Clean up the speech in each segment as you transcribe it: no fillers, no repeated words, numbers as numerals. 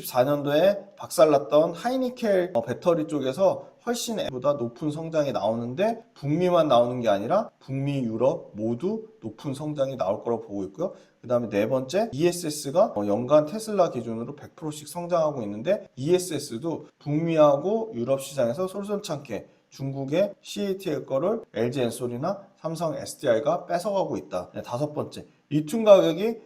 24년도에 박살났던 하이니켈 배터리 쪽에서 훨씬 보다 높은 성장이 나오는데 북미만 나오는 게 아니라 북미, 유럽 모두 높은 성장이 나올 거라고 보고 있고요. 그 다음에 네 번째, ESS가 연간 테슬라 기준으로 100%씩 성장하고 있는데 ESS도 북미하고 유럽 시장에서 솔선찮게 중국의 CATL 거를 LG 엔솔이나 삼성 SDI가 뺏어가고 있다. 네, 다섯 번째, 리튬 가격이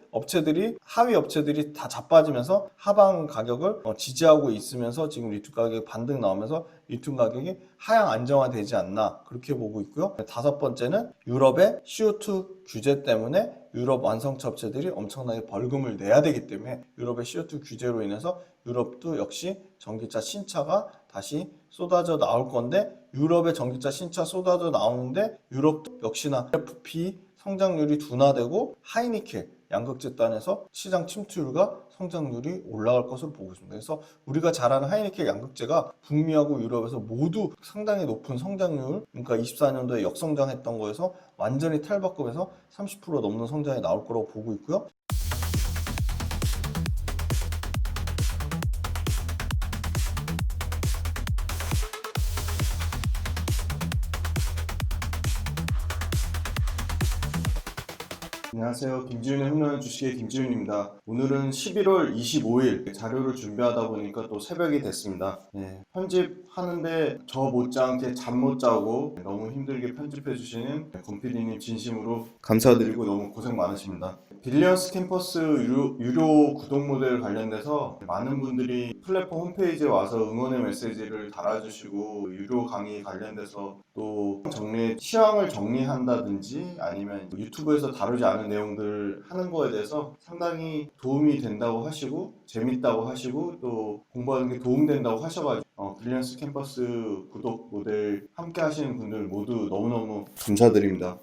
하위 업체들이 다 자빠지면서 하방 가격을 지지하고 있으면서 지금 리튬 가격이 반등 나오면서 리튬 가격이 하향 안정화되지 않나 그렇게 보고 있고요. 다섯 번째는 유럽의 CO2 규제 때문에 유럽 완성차 업체들이 엄청나게 벌금을 내야 되기 때문에 유럽의 CO2 규제로 인해서 유럽도 역시 전기차 신차가 다시 쏟아져 나올 건데 유럽의 전기차 신차 쏟아져 나오는데 유럽도 역시나 FP 성장률이 둔화되고 하이니켈 양극재단에서 시장 침투율과 성장률이 올라갈 것으로 보고 있습니다. 그래서 우리가 잘 아는 하이니켈 양극재가 북미하고 유럽에서 모두 상당히 높은 성장률, 그러니까 24년도에 역성장했던 거에서 완전히 탈바꿈해서 30% 넘는 성장이 나올 거라고 보고 있고요. 안녕하세요. 김지윤의 홈런 주식의 김지윤입니다. 오늘은 11월 25일 자료를 준비하다 보니까 또 새벽이 됐습니다. 편집하는데 저 못지않게 잠 못 자고 너무 힘들게 편집해 주시는 권PD님 진심으로 감사드리고 너무 고생 많으십니다. 빌리언스 캠퍼스 유료 구독 모델 관련돼서 많은 분들이 플랫폼 홈페이지에 와서 응원의 메시지를 달아주시고 유료 강의 관련돼서 또 취향을 정리한다든지 아니면 유튜브에서 다루지 않은 내용들 하는 거에 대해서 상당히 도움이 된다고 하시고 재밌다고 하시고 또 공부하는 게 도움된다고 하셔가지고 빌리언스 캠퍼스 구독 모델 함께 하시는 분들 모두 너무너무 감사드립니다.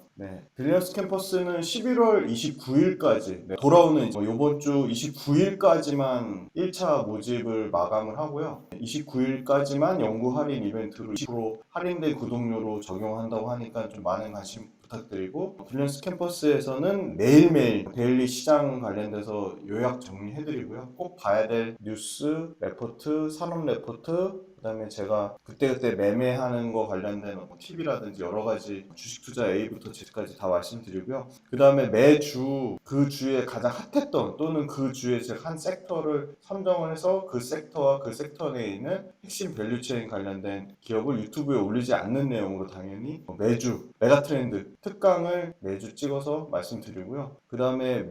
빌리언스 캠퍼스는 11월 29일까지 돌아오는 이번 주 29일까지만 1차 모집을 마감을 하고요. 29일까지만 연구 할인 이벤트로 20% 할인된 구독료로 적용한다고 하니까 좀 많은 관심 부탁드리고 빌리언스 캠퍼스에서는 매일매일 데일리 시장 관련돼서 요약 정리해드리고요. 꼭 봐야 될 뉴스, 레포트, 산업 레포트 그 다음에 제가 그때그때 매매하는 거 관련된 팁이라든지 여러가지 주식 투자 A부터 Z까지 다 말씀드리고요. 그 다음에 매주 그 주에 가장 핫했던 또는 그 주에 제가 한 섹터를 선정을 해서 그 섹터와 그 섹터 내에 있는 핵심 밸류체인 관련된 기업을 유튜브에 올리지 않는 내용으로 당연히 매주 메가트렌드 특강을 매주 찍어서 말씀드리고요. 그 다음에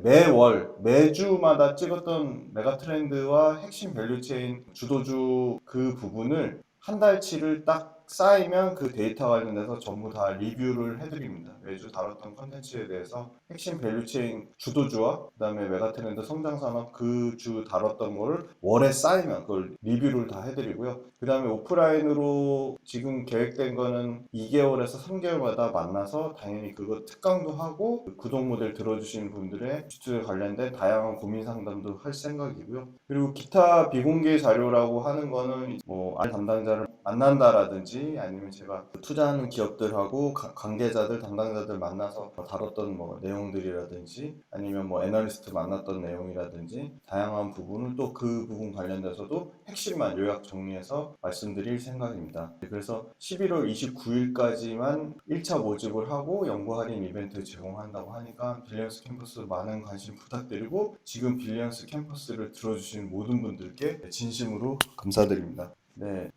매주마다 찍었던 메가트렌드와 핵심 밸류체인 주도주 그 부분을 한 달치를 딱 쌓이면 그 데이터 관련돼서 전부 다 리뷰를 해드립니다. 매주 다뤘던 컨텐츠에 대해서 핵심 밸류체인 주도주와 그 다음에 메가트렌드 성장산업 그 주 다뤘던 거를 월에 쌓이면 그걸 리뷰를 다 해드리고요. 그 다음에 오프라인으로 지금 계획된 거는 2개월에서 3개월마다 만나서 당연히 그거 특강도 하고 구독 모델 들어주시는 분들의 주주에 관련된 다양한 고민 상담도 할 생각이고요. 그리고 기타 비공개 자료라고 하는 거는 담당자를 만난다라든지 아니면 제가 투자하는 기업들하고 관계자들, 담당자들 만나서 다뤘던 내용들이라든지 아니면 애널리스트 만났던 내용이라든지 다양한 부분을 또 그 부분 관련돼서도 핵심만 요약 정리해서 말씀드릴 생각입니다. 그래서 11월 29일까지만 1차 모집을 하고 연구 할인 이벤트 제공한다고 하니까 빌리언스 캠퍼스 많은 관심 부탁드리고 지금 빌리언스 캠퍼스를 들어주신 모든 분들께 진심으로 감사드립니다.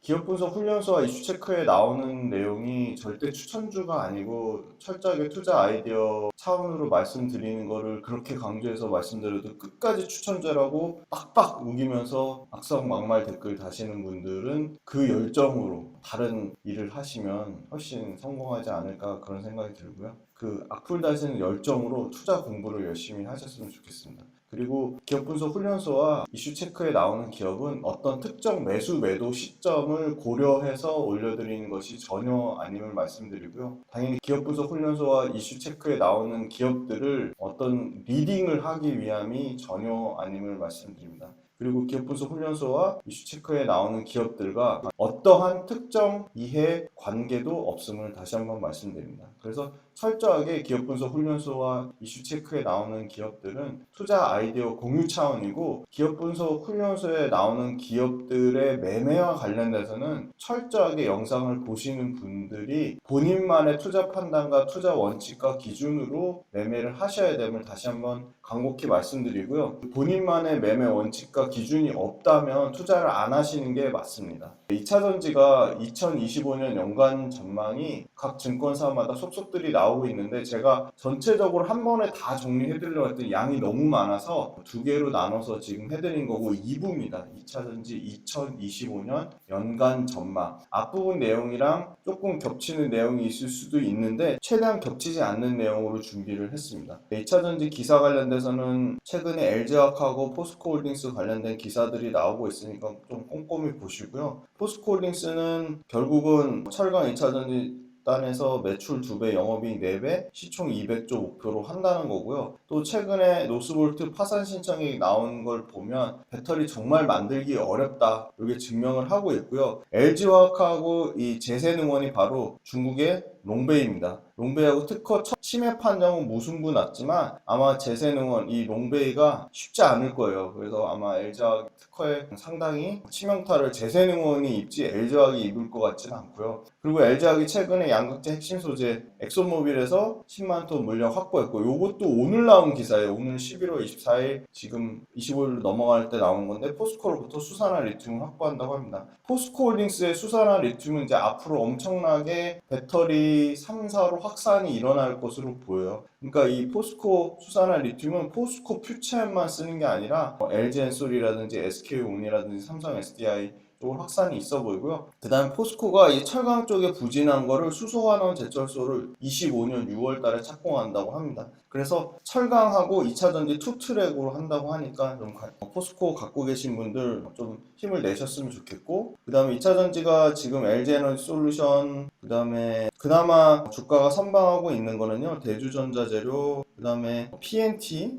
기업 분석 훈련소와 이슈 체크에 나오는 내용이 절대 추천주가 아니고 철저하게 투자 아이디어 차원으로 말씀드리는 거를 그렇게 강조해서 말씀드려도 끝까지 추천주라고 빡빡 우기면서 악성막말 댓글 다시는 분들은 그 열정으로 다른 일을 하시면 훨씬 성공하지 않을까 그런 생각이 들고요. 그 악플 다시는 열정으로 투자 공부를 열심히 하셨으면 좋겠습니다. 그리고 기업 분석 훈련소와 이슈 체크에 나오는 기업은 어떤 특정 매수 매도 시점을 고려해서 올려드리는 것이 전혀 아님을 말씀드리고요. 당연히 기업 분석 훈련소와 이슈 체크에 나오는 기업들을 어떤 리딩을 하기 위함이 전혀 아님을 말씀드립니다. 그리고 기업 분석 훈련소와 이슈 체크에 나오는 기업들과 어떠한 특정 이해 관계도 없음을 다시 한번 말씀드립니다. 그래서 철저하게 기업 분석 훈련소와 이슈 체크에 나오는 기업들은 투자 아이디어 공유 차원이고, 기업 분석 훈련소에 나오는 기업들의 매매와 관련돼서는 철저하게 영상을 보시는 분들이 본인만의 투자 판단과 투자 원칙과 기준으로 매매를 하셔야 됨을 다시 한번 간곡히 말씀드리고요. 본인만의 매매 원칙과 기준이 없다면 투자를 안 하시는 게 맞습니다. 2차전지가 2025년 연간 전망이 각 증권사마다 속속들이 나오고 있는데, 제가 전체적으로 한 번에 다 정리해드리려고 했더니 양이 너무 많아서 두 개로 나눠서 지금 해드린 거고, 2부입니다. 2차전지 2025년 연간 전망. 앞부분 내용이랑 조금 겹치는 내용이 있을 수도 있는데 최대한 겹치지 않는 내용으로 준비를 했습니다. 2차전지 기사 관련돼서는 최근에 LG화학하고 포스코홀딩스 관련된 기사들이 나오고 있으니까 좀 꼼꼼히 보시고요. 포스코홀딩스는 결국은 철강 2차전지 단에서 매출 2배, 영업이익 4배, 시총 200조 목표로 한다는 거고요. 또 최근에 노스볼트 파산 신청이 나온 걸 보면 배터리 정말 만들기 어렵다, 이게 증명을 하고 있고요. LG화학하고 이 재생능원이 바로 중국의 롱베이입니다. 롱베이하고 특허 첫 침해 판정은 무승부 났지만 아마 재생능원 이 롱베이가 쉽지 않을 거예요. 그래서 아마 LG화학 특허에 상당히 치명타를 재생능원이 입지 LG화학이 입을 것 같지는 않고요. 그리고 LG화학이 최근에 양극재 핵심 소재 엑소모빌에서 10만 톤 물량 확보했고, 요것도 오늘 나온 기사예요. 오늘 11월 24일 지금 25일로 넘어갈 때 나온 건데, 포스코로부터 수산화 리튬을 확보한다고 합니다. 포스코홀딩스의 수산화 리튬은 이제 앞으로 엄청나게 배터리 3사로 확산이 일어날 것으로 보여요. 그러니까 이 포스코 수산화 리튬은 포스코 퓨처엠만 쓰는 게 아니라 LG엔솔이라든지 SK온이라든지 삼성 SDI 쪽으로 확산이 있어 보이고요. 그 다음에 포스코가 이 철강 쪽에 부진한 거를 수소환원 제철소를 25년 6월 달에 착공한다고 합니다. 그래서 철강하고 2차전지 투트랙으로 한다고 하니까 좀 포스코 갖고 계신 분들 좀 힘을 내셨으면 좋겠고, 그 다음에 2차전지가 지금 LG에너지솔루션, 그 다음에 그나마 주가가 선방하고 있는 거는요, 대주전자재료, 그 다음에 PNT,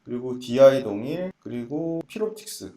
그리고 DI동일, 그리고 필옵틱스.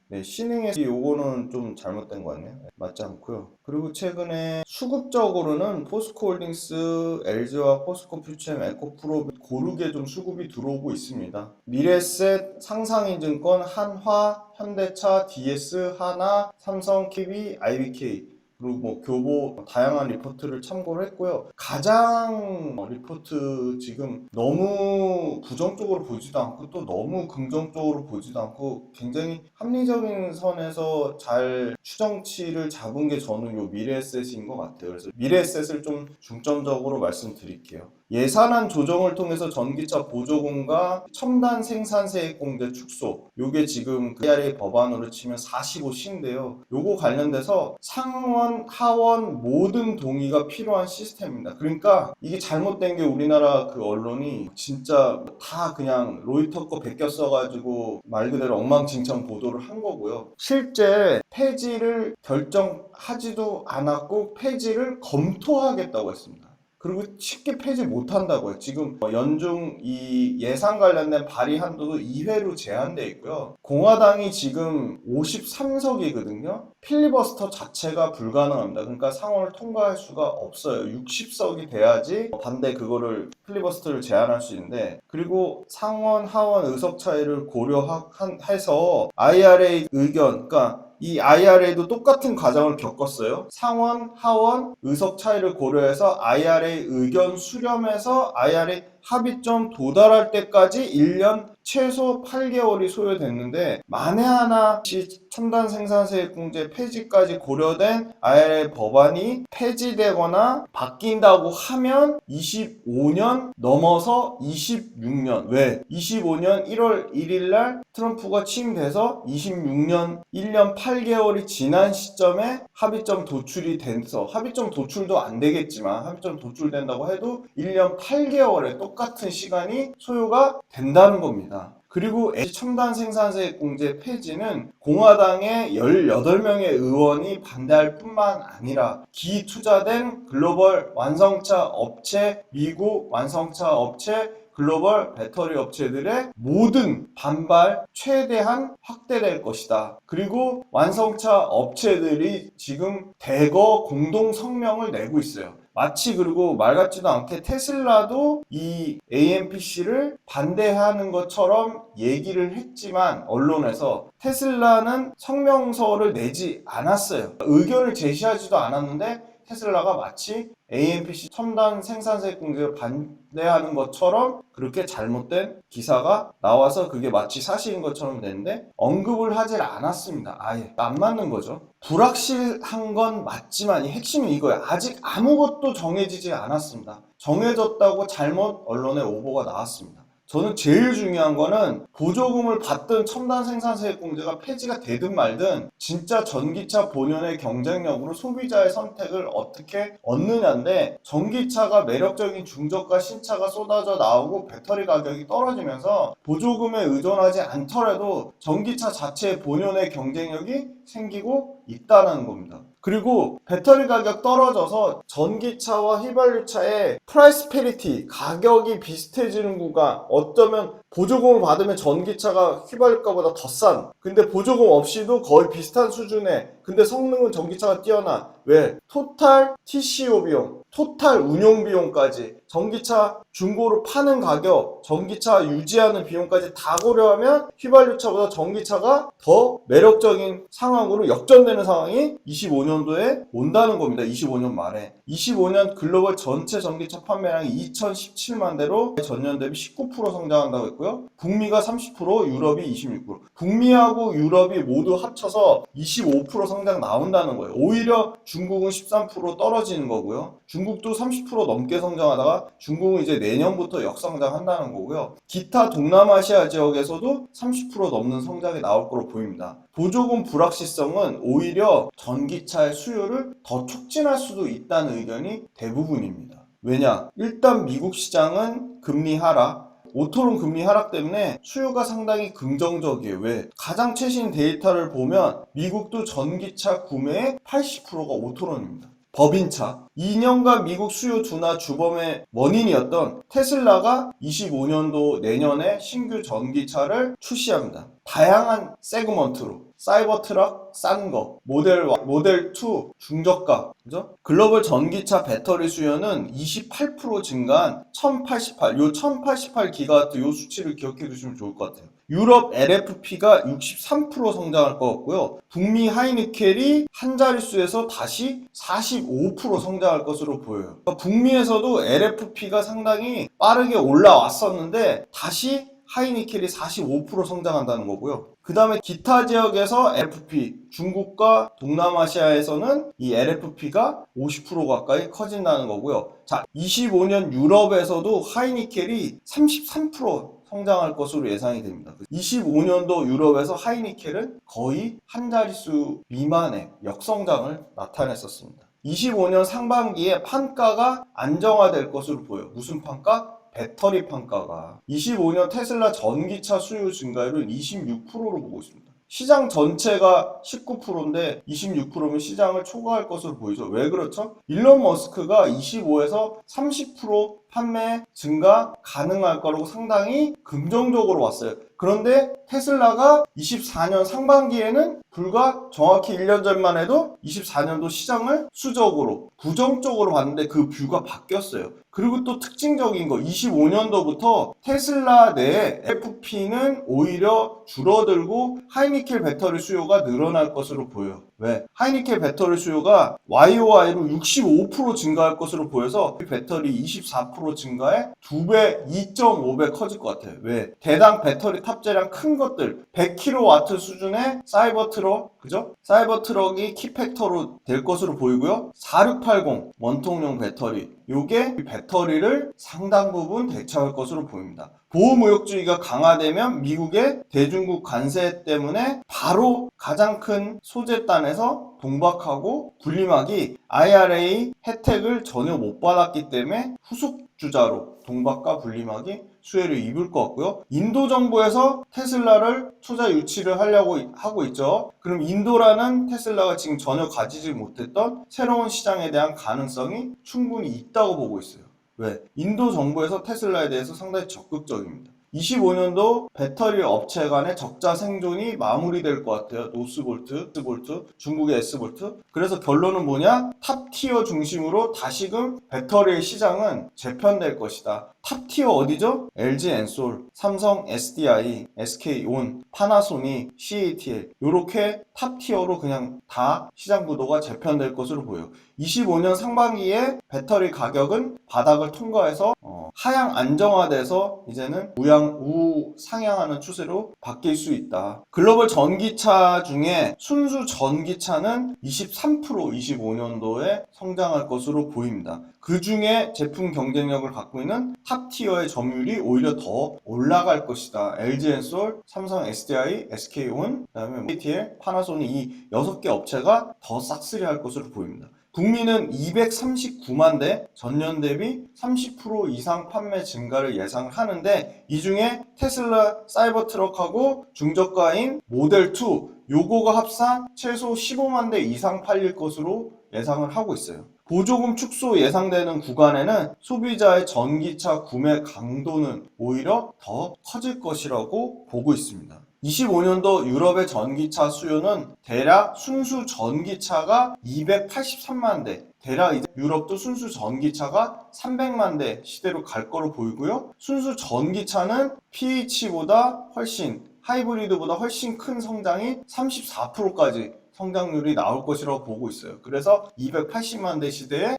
네, 신흥에서 요거는 좀 잘못된 거 같네요. 맞지 않고요. 그리고 최근에 수급적으로는 포스코홀딩스, LG와 포스코 퓨처엠, 에코프로 고르게 좀 수급이 들어오고 있습니다. 미래셋, 상상인증권, 한화, 현대차, DS, 하나, 삼성, KB, IBK, 그리고 뭐 교보 다양한 리포트를 참고를 했고요. 가장 리포트 지금 너무 부정적으로 보지도 않고 또 너무 긍정적으로 보지도 않고 굉장히 합리적인 선에서 잘 추정치를 잡은 게 저는 요 미래에셋인 것 같아요. 그래서 미래에셋을 좀 중점적으로 말씀드릴게요. 예산안 조정을 통해서 전기차 보조금과 첨단 생산세액공제 축소, 요게 지금 그 IRA 법안으로 치면 45C인데요. 요거 관련돼서 상원, 하원 모든 동의가 필요한 시스템입니다. 그러니까 이게 잘못된 게 우리나라 그 언론이 진짜 다 그냥 로이터 거 베껴 써가지고 말 그대로 엉망진창 보도를 한 거고요. 실제 폐지를 결정하지도 않았고 폐지를 검토하겠다고 했습니다. 그리고 쉽게 폐지 못한다고요. 지금 연중 이 예산 관련된 발의 한도도 2회로 제한되어 있고요. 공화당이 지금 53석이거든요. 필리버스터 자체가 불가능합니다. 그러니까 상원을 통과할 수가 없어요. 60석이 돼야지 반대 그거를 필리버스터를 제한할 수 있는데, 그리고 상원 하원 의석 차이를 고려해서 IRA 의견, 그러니까 이 IRA도 똑같은 과정을 겪었어요. 상원, 하원, 의석 차이를 고려해서 IRA 의견 수렴해서 IRA 합의점 도달할 때까지 1년 최소 8개월이 소요됐는데, 만에 하나 첨단 생산세액공제 폐지까지 고려된 IRA 법안이 폐지되거나 바뀐다고 하면 25년 넘어서 26년, 왜? 25년 1월 1일 날 트럼프가 취임돼서 26년 1년 8개월이 지난 시점에 합의점 도출이 돼서, 합의점 도출도 안 되겠지만 합의점 도출된다고 해도 1년 8개월에 똑같은 시간이 소요가 된다는 겁니다. 그리고 첨단 생산세액공제 폐지는 공화당의 18명의 의원이 반대할 뿐만 아니라 기투자된 글로벌 완성차 업체, 미국 완성차 업체, 글로벌 배터리 업체들의 모든 반발 최대한 확대될 것이다. 그리고 완성차 업체들이 지금 대거 공동 성명을 내고 있어요. 마치 그리고 말 같지도 않게 테슬라도 이 AMPC를 반대하는 것처럼 얘기를 했지만 언론에서 테슬라는 성명서를 내지 않았어요. 의견을 제시하지도 않았는데 테슬라가 마치 AMPC 첨단 생산세 공개를 반대하는 것처럼 그렇게 잘못된 기사가 나와서 그게 마치 사실인 것처럼 됐는데 언급을 하질 않았습니다. 아예 안 맞는 거죠. 불확실한 건 맞지만 이 핵심은 이거예요. 아직 아무것도 정해지지 않았습니다. 정해졌다고 잘못 언론에 오보가 나왔습니다. 저는 제일 중요한 거는 보조금을 받든 첨단 생산세 공제가 폐지가 되든 말든 진짜 전기차 본연의 경쟁력으로 소비자의 선택을 어떻게 얻느냐인데, 전기차가 매력적인 중저가 신차가 쏟아져 나오고 배터리 가격이 떨어지면서 보조금에 의존하지 않더라도 전기차 자체의 본연의 경쟁력이 생기고 있다는 겁니다. 그리고 배터리 가격 떨어져서 전기차와 휘발유차의 프라이스 페리티, 가격이 비슷해지는 구간, 어쩌면 보조금을 받으면 전기차가 휘발유가보다 더 싼, 근데 보조금 없이도 거의 비슷한 수준의, 근데 성능은 전기차가 뛰어나. 왜? 토탈 TCO 비용, 토탈 운용 비용까지, 전기차 중고로 파는 가격, 전기차 유지하는 비용까지 다 고려하면 휘발유차보다 전기차가 더 매력적인 상황으로 역전되는 상황이 25년도에 온다는 겁니다. 25년 말에. 25년 글로벌 전체 전기차 판매량이 2017만 대로 전년 대비 19% 성장한다고 했고요. 북미가 30%, 유럽이 26%. 북미하고 유럽이 모두 합쳐서 25% 성장 나온다는 거예요. 오히려 중국은 13% 떨어지는 거고요. 중국도 30% 넘게 성장하다가 중국은 이제 내년부터 역성장한다는 거고요. 기타 동남아시아 지역에서도 30% 넘는 성장이 나올 거로 보입니다. 보조금 불확실성은 오히려 전기차의 수요를 더 촉진할 수도 있다는 의견이 대부분입니다. 왜냐? 일단 미국 시장은 금리 하락, 오토론 금리 하락 때문에 수요가 상당히 긍정적이에요. 왜? 가장 최신 데이터를 보면 미국도 전기차 구매의 80%가 오토론입니다. 법인차, 2년간 미국 수요 둔화 주범의 원인이었던 테슬라가 25년도 내년에 신규 전기차를 출시합니다. 다양한 세그먼트로 사이버 트럭 싼 거, 모델 2 중저가, 그죠? 글로벌 전기차 배터리 수요는 28% 증가한 1088, 요 1088 기가와트 요 수치를 기억해 두시면 좋을 것 같아요. 유럽 LFP가 63% 성장할 것 같고요. 북미 하이니켈이 한 자릿수에서 다시 45% 성장할 것으로 보여요. 그러니까 북미에서도 LFP가 상당히 빠르게 올라왔었는데 다시 하이니켈이 45% 성장한다는 거고요. 그 다음에 기타 지역에서 LFP, 중국과 동남아시아에서는 이 LFP가 50% 가까이 커진다는 거고요. 자, 25년 유럽에서도 하이니켈이 33% 성장할 것으로 예상이 됩니다. 25년도 유럽에서 하이니켈은 거의 한 자릿수 미만의 역성장을 나타냈었습니다. 25년 상반기에 판가가 안정화될 것으로 보여요. 무슨 판가? 배터리 판가가. 25년 테슬라 전기차 수요 증가율은 26%로 보고 있습니다. 시장 전체가 19%인데 26%면 시장을 초과할 것으로 보이죠. 왜 그렇죠? 일론 머스크가 25에서 30% 판매 증가 가능할 거라고 상당히 긍정적으로 왔어요. 그런데 테슬라가 24년 상반기에는 불과 정확히 1년 전만 해도 24년도 시장을 수적으로 부정적으로 봤는데 그 뷰가 바뀌었어요. 그리고 또 특징적인 거, 25년도부터 테슬라 내 FP는 오히려 줄어들고 하이니켈 배터리 수요가 늘어날 것으로 보여요. 왜? 하이니켈 배터리 수요가 YOY로 65% 증가할 것으로 보여서 배터리 24% 증가에 2배, 2.5배 커질 것 같아요. 왜? 대당 배터리 탑재량 큰 것들, 100kW 수준의 사이버 트럭, 그죠? 사이버 트럭이 키팩터로 될 것으로 보이고요. 4680 원통용 배터리, 요게 배터리를 상당 부분 대체할 것으로 보입니다. 보호무역주의가 강화되면 미국의 대중국 관세 때문에 바로 가장 큰 소재단에서 동박하고 분리막이 IRA 혜택을 전혀 못 받았기 때문에 후속주자로 동박과 분리막이 수혜를 입을 것 같고요. 인도 정부에서 테슬라를 투자 유치를 하려고 하고 있죠. 그럼 인도라는 테슬라가 지금 전혀 가지지 못했던 새로운 시장에 대한 가능성이 충분히 있다고 보고 있어요. 왜? 인도 정부에서 테슬라에 대해서 상당히 적극적입니다. 25년도 배터리 업체 간의 적자 생존이 마무리될 것 같아요. 노스볼트, 스볼트, 중국의 S볼트. 그래서 결론은 뭐냐? 탑티어 중심으로 다시금 배터리의 시장은 재편될 것이다. 탑티어 어디죠? LG 엔솔, 삼성 SDI, SK온, 파나소닉, CATL 요렇게 탑티어로 그냥 다 시장 구도가 재편될 것으로 보여요. 25년 상반기에 배터리 가격은 바닥을 통과해서 하향 안정화돼서 이제는 우상향하는 추세로 바뀔 수 있다. 글로벌 전기차 중에 순수 전기차는 23% 25년도에 성장할 것으로 보입니다. 그 중에 제품 경쟁력을 갖고 있는 탑티어의 점유율이 오히려 더 올라갈 것이다. LG엔솔, 삼성 SDI, SK온, 그다음에 KTL, 파나소닉 이 6개 업체가 더 싹쓸이할 것으로 보입니다. 국민은 239만 대, 전년 대비 30% 이상 판매 증가를 예상하는데 이 중에 테슬라 사이버트럭하고 중저가인 모델2 요거가 합산 최소 15만 대 이상 팔릴 것으로 예상을 하고 있어요. 보조금 축소 예상되는 구간에는 소비자의 전기차 구매 강도는 오히려 더 커질 것이라고 보고 있습니다. 25년도 유럽의 전기차 수요는 대략 순수 전기차가 283만 대, 대략 이제 유럽도 순수 전기차가 300만 대 시대로 갈 거로 보이고요. 순수 전기차는 PH보다 훨씬, 하이브리드보다 훨씬 큰 성장이 34%까지 성장률이 나올 것이라고 보고 있어요. 그래서 280만 대 시대에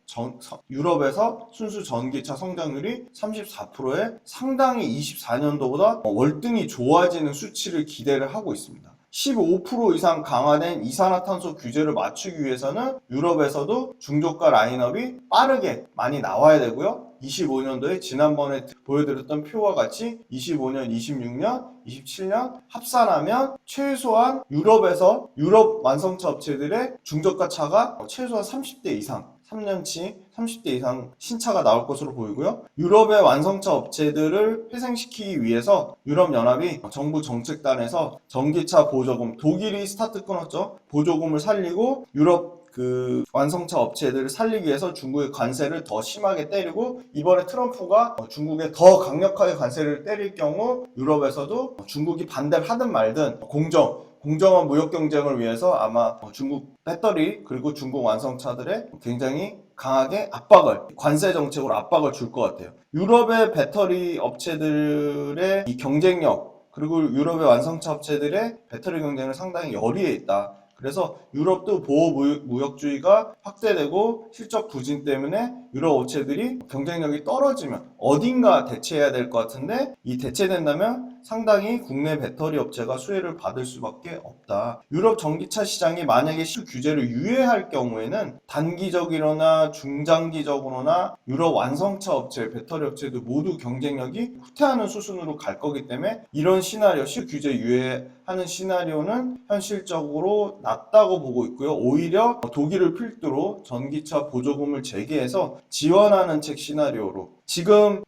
유럽에서 순수 전기차 성장률이 34%에 상당히 24년도보다 월등히 좋아지는 수치를 기대를 하고 있습니다. 15% 이상 강화된 이산화탄소 규제를 맞추기 위해서는 유럽에서도 중저가 라인업이 빠르게 많이 나와야 되고요. 25년도에 지난번에 보여드렸던 표와 같이 25년, 26년, 27년 합산하면 최소한 유럽에서 유럽 완성차 업체들의 중저가 차가 최소한 30대 이상 3년치 30대 이상 신차가 나올 것으로 보이고요. 유럽의 완성차 업체들을 회생시키기 위해서 유럽연합이 정부 정책단에서 전기차 보조금, 독일이 스타트 끊었죠. 보조금을 살리고 유럽 완성차 업체들을 살리기 위해서 중국의 관세를 더 심하게 때리고 이번에 트럼프가 중국에 더 강력하게 관세를 때릴 경우 유럽에서도 중국이 반대를 하든 말든 공정한 무역 경쟁을 위해서 아마 중국 배터리 그리고 중국 완성차들에 굉장히 강하게 관세 정책으로 압박을 줄 것 같아요. 유럽의 배터리 업체들의 이 경쟁력 그리고 유럽의 완성차 업체들의 배터리 경쟁은 상당히 열의에 있다. 그래서 유럽도 보호무역주의가 확대되고 실적 부진 때문에 유럽 업체들이 경쟁력이 떨어지면 어딘가 대체해야 될 것 같은데 이 대체된다면 상당히 국내 배터리 업체가 수혜를 받을 수밖에 없다. 유럽 전기차 시장이 만약에 규제를 유예할 경우에는 단기적이거나 중장기적으로나 유럽 완성차 업체, 배터리 업체도 모두 경쟁력이 후퇴하는 수순으로 갈 거기 때문에 이런 시나리오, 규제 유예하는 시나리오는 현실적으로 낮다고 보고 있고요. 오히려 독일을 필두로 전기차 보조금을 재개해서 지원하는 책 시나리오로 지금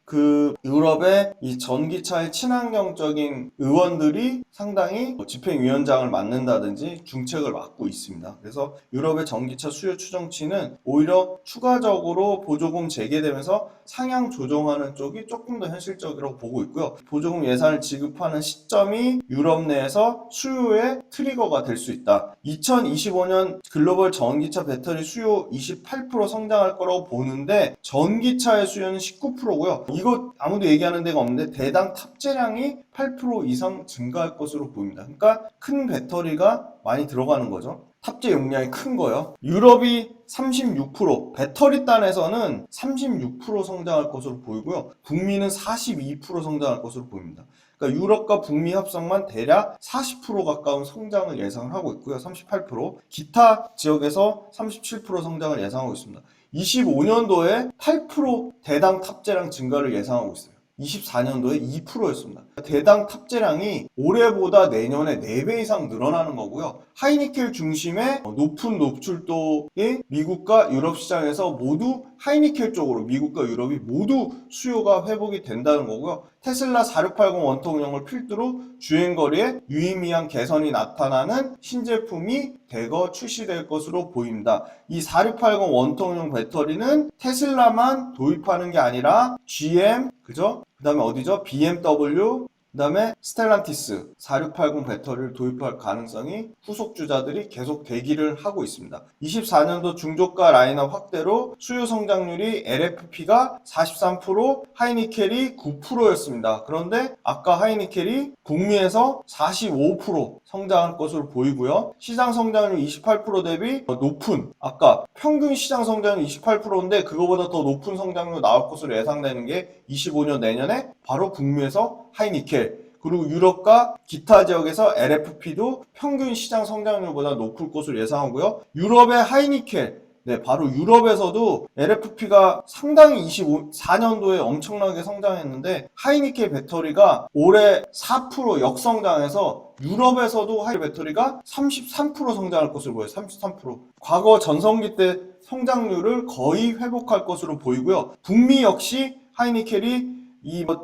유럽의 이 전기차의 친환경적인 의원들이 상당히 집행위원장을 맡는다든지 중책을 맡고 있습니다. 그래서 유럽의 전기차 수요 추정치는 오히려 추가적으로 보조금 재개되면서 상향 조정하는 쪽이 조금 더 현실적이라고 보고 있고요. 보조금 예산을 지급하는 시점이 유럽 내에서 수요의 트리거가 될 수 있다. 2025년 글로벌 전기차 배터리 수요 28% 성장할 거라고 보는데 전기차의 수요는 19%고요. 이거 아무도 얘기하는 데가 없는데 대당 탑재량이 8% 이상 증가할 것으로 보입니다. 그러니까 큰 배터리가 많이 들어가는 거죠. 탑재 용량이 큰 거요. 유럽이 36%, 배터리 단에서는 36% 성장할 것으로 보이고요. 북미는 42% 성장할 것으로 보입니다. 그러니까 유럽과 북미 합성만 대략 40% 가까운 성장을 예상을 하고 있고요. 38%, 기타 지역에서 37% 성장을 예상하고 있습니다. 25년도에 8% 대당 탑재량 증가를 예상하고 있어요. 24년도에 2%였습니다. 대당 탑재량이 올해보다 내년에 4배 이상 늘어나는 거고요. 하이니켈 중심의 높은 노출도의 미국과 유럽 시장에서 모두 하이니켈 쪽으로 미국과 유럽이 모두 수요가 회복이 된다는 거고요. 테슬라 4680 원통형을 필두로 주행거리에 유의미한 개선이 나타나는 신제품이 대거 출시될 것으로 보입니다. 이 4680 원통형 배터리는 테슬라만 도입하는 게 아니라 GM, 그죠? 그 다음에 어디죠? BMW, 다음에 스텔란티스 4680 배터리를 도입할 가능성이 후속 주자들이 계속 대기를 하고 있습니다. 24년도 중저가 라인업 확대로 수요 성장률이 LFP가 43%, 하이니켈이 9%였습니다. 그런데 아까 하이니켈이 북미에서 45% 성장할 것으로 보이고요. 시장 성장률 28% 대비 높은, 아까 평균 시장 성장률 28%인데 그거보다 더 높은 성장률 나올 것으로 예상되는 게 25년 내년에 바로 북미에서 하이니켈, 그리고 유럽과 기타 지역에서 LFP도 평균 시장 성장률보다 높을 것으로 예상하고요. 유럽의 하이니켈, 바로 유럽에서도 LFP가 상당히 24년도에 엄청나게 성장했는데 하이니켈 배터리가 올해 4% 역성장해서 유럽에서도 하이니켈 배터리가 33% 성장할 것으로 보여요. 33%. 과거 전성기 때 성장률을 거의 회복할 것으로 보이고요. 북미 역시 하이니켈이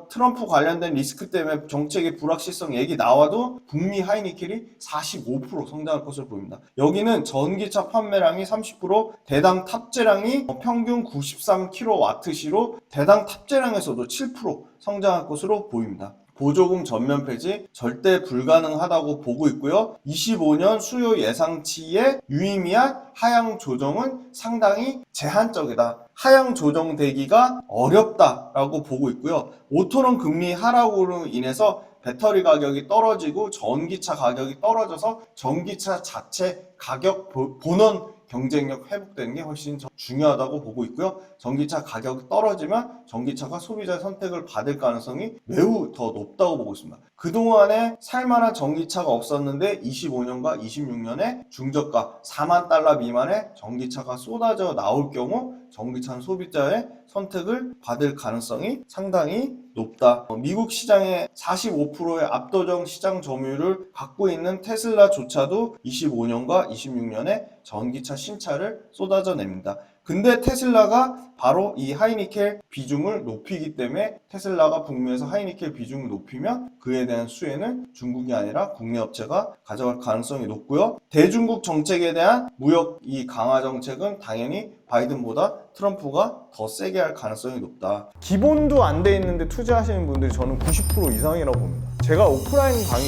트럼프 관련된 리스크 때문에 정책의 불확실성 얘기 나와도 북미 하이니켈이 45% 성장할 것으로 보입니다. 여기는 전기차 판매량이 30%, 대당 탑재량이 평균 93kWh로 대당 탑재량에서도 7% 성장할 것으로 보입니다. 보조금 전면 폐지 절대 불가능하다고 보고 있고요. 25년 수요 예상치의 유의미한 하향 조정은 상당히 제한적이다. 하향 조정되기가 어렵다라고 보고 있고요. 오토론 금리 하락으로 인해서 배터리 가격이 떨어지고 전기차 가격이 떨어져서 전기차 자체 가격 본원 경쟁력 회복되는 게 훨씬 중요하다고 보고 있고요. 전기차 가격이 떨어지면 전기차가 소비자의 선택을 받을 가능성이 매우 더 높다고 보고 있습니다. 그동안에 살만한 전기차가 없었는데 25년과 26년에 중저가 4만 달러 미만의 전기차가 쏟아져 나올 경우 전기차는 소비자의 선택을 받을 가능성이 상당히 높다. 미국 시장의 45%의 압도적 시장 점유율을 갖고 있는 테슬라조차도 25년과 26년에 전기차 신차를 쏟아져 냅니다. 근데 테슬라가 바로 이 하이니켈 비중을 높이기 때문에 테슬라가 북미에서 하이니켈 비중을 높이면 그에 대한 수혜는 중국이 아니라 국내 업체가 가져갈 가능성이 높고요. 대중국 정책에 대한 무역 이 강화 정책은 당연히 바이든보다 트럼프가 더 세게 할 가능성이 높다. 기본도 안 돼 있는데 투자하시는 분들이 저는 90% 이상이라고 봅니다. 제가 오프라인 강의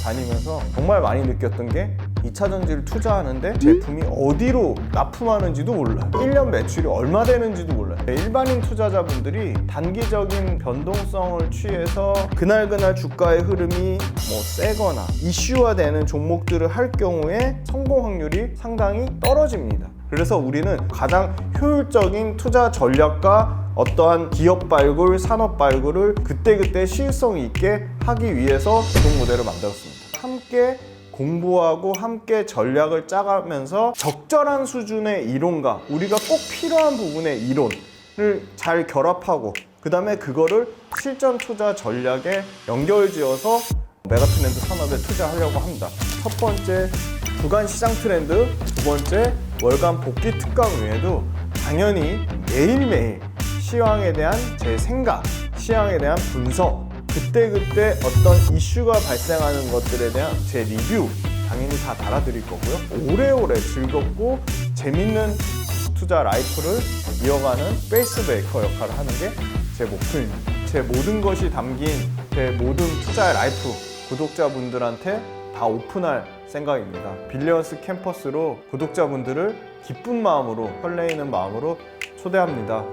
다니면서 정말 많이 느꼈던 게 2차 전지를 투자하는데 제품이 어디로 납품하는지도 몰라요. 1년 매출이 얼마 되는지도 몰라요. 일반인 투자자분들이 단기적인 변동성을 취해서 그날 주가의 흐름이 세거나 이슈화되는 종목들을 할 경우에 성공 확률이 상당히 떨어집니다. 그래서 우리는 가장 효율적인 투자 전략과 어떠한 기업 발굴, 산업 발굴을 그때그때 시일성 있게 하기 위해서 이동 모델을 만들었습니다. 함께 공부하고 함께 전략을 짜가면서 적절한 수준의 이론과 우리가 꼭 필요한 부분의 이론을 잘 결합하고 그 다음에 그거를 실전 투자 전략에 연결지어서 메가트렌드 산업에 투자하려고 합니다. 첫 번째, 주간 시장 트렌드, 두 번째, 월간 복귀 특강 외에도 당연히 매일매일 시황에 대한 제 생각, 시황에 대한 분석, 그때그때 어떤 이슈가 발생하는 것들에 대한 제 리뷰 당연히 다 달아드릴 거고요. 오래오래 즐겁고 재밌는 투자 라이프를 이어가는 페이스메이커 역할을 하는 게 제 목표입니다. 제 모든 것이 담긴 제 모든 투자의 라이프 구독자분들한테 다 오픈할 생각입니다. 빌리언스 캠퍼스로 구독자분들을 기쁜 마음으로, 설레이는 마음으로 초대합니다.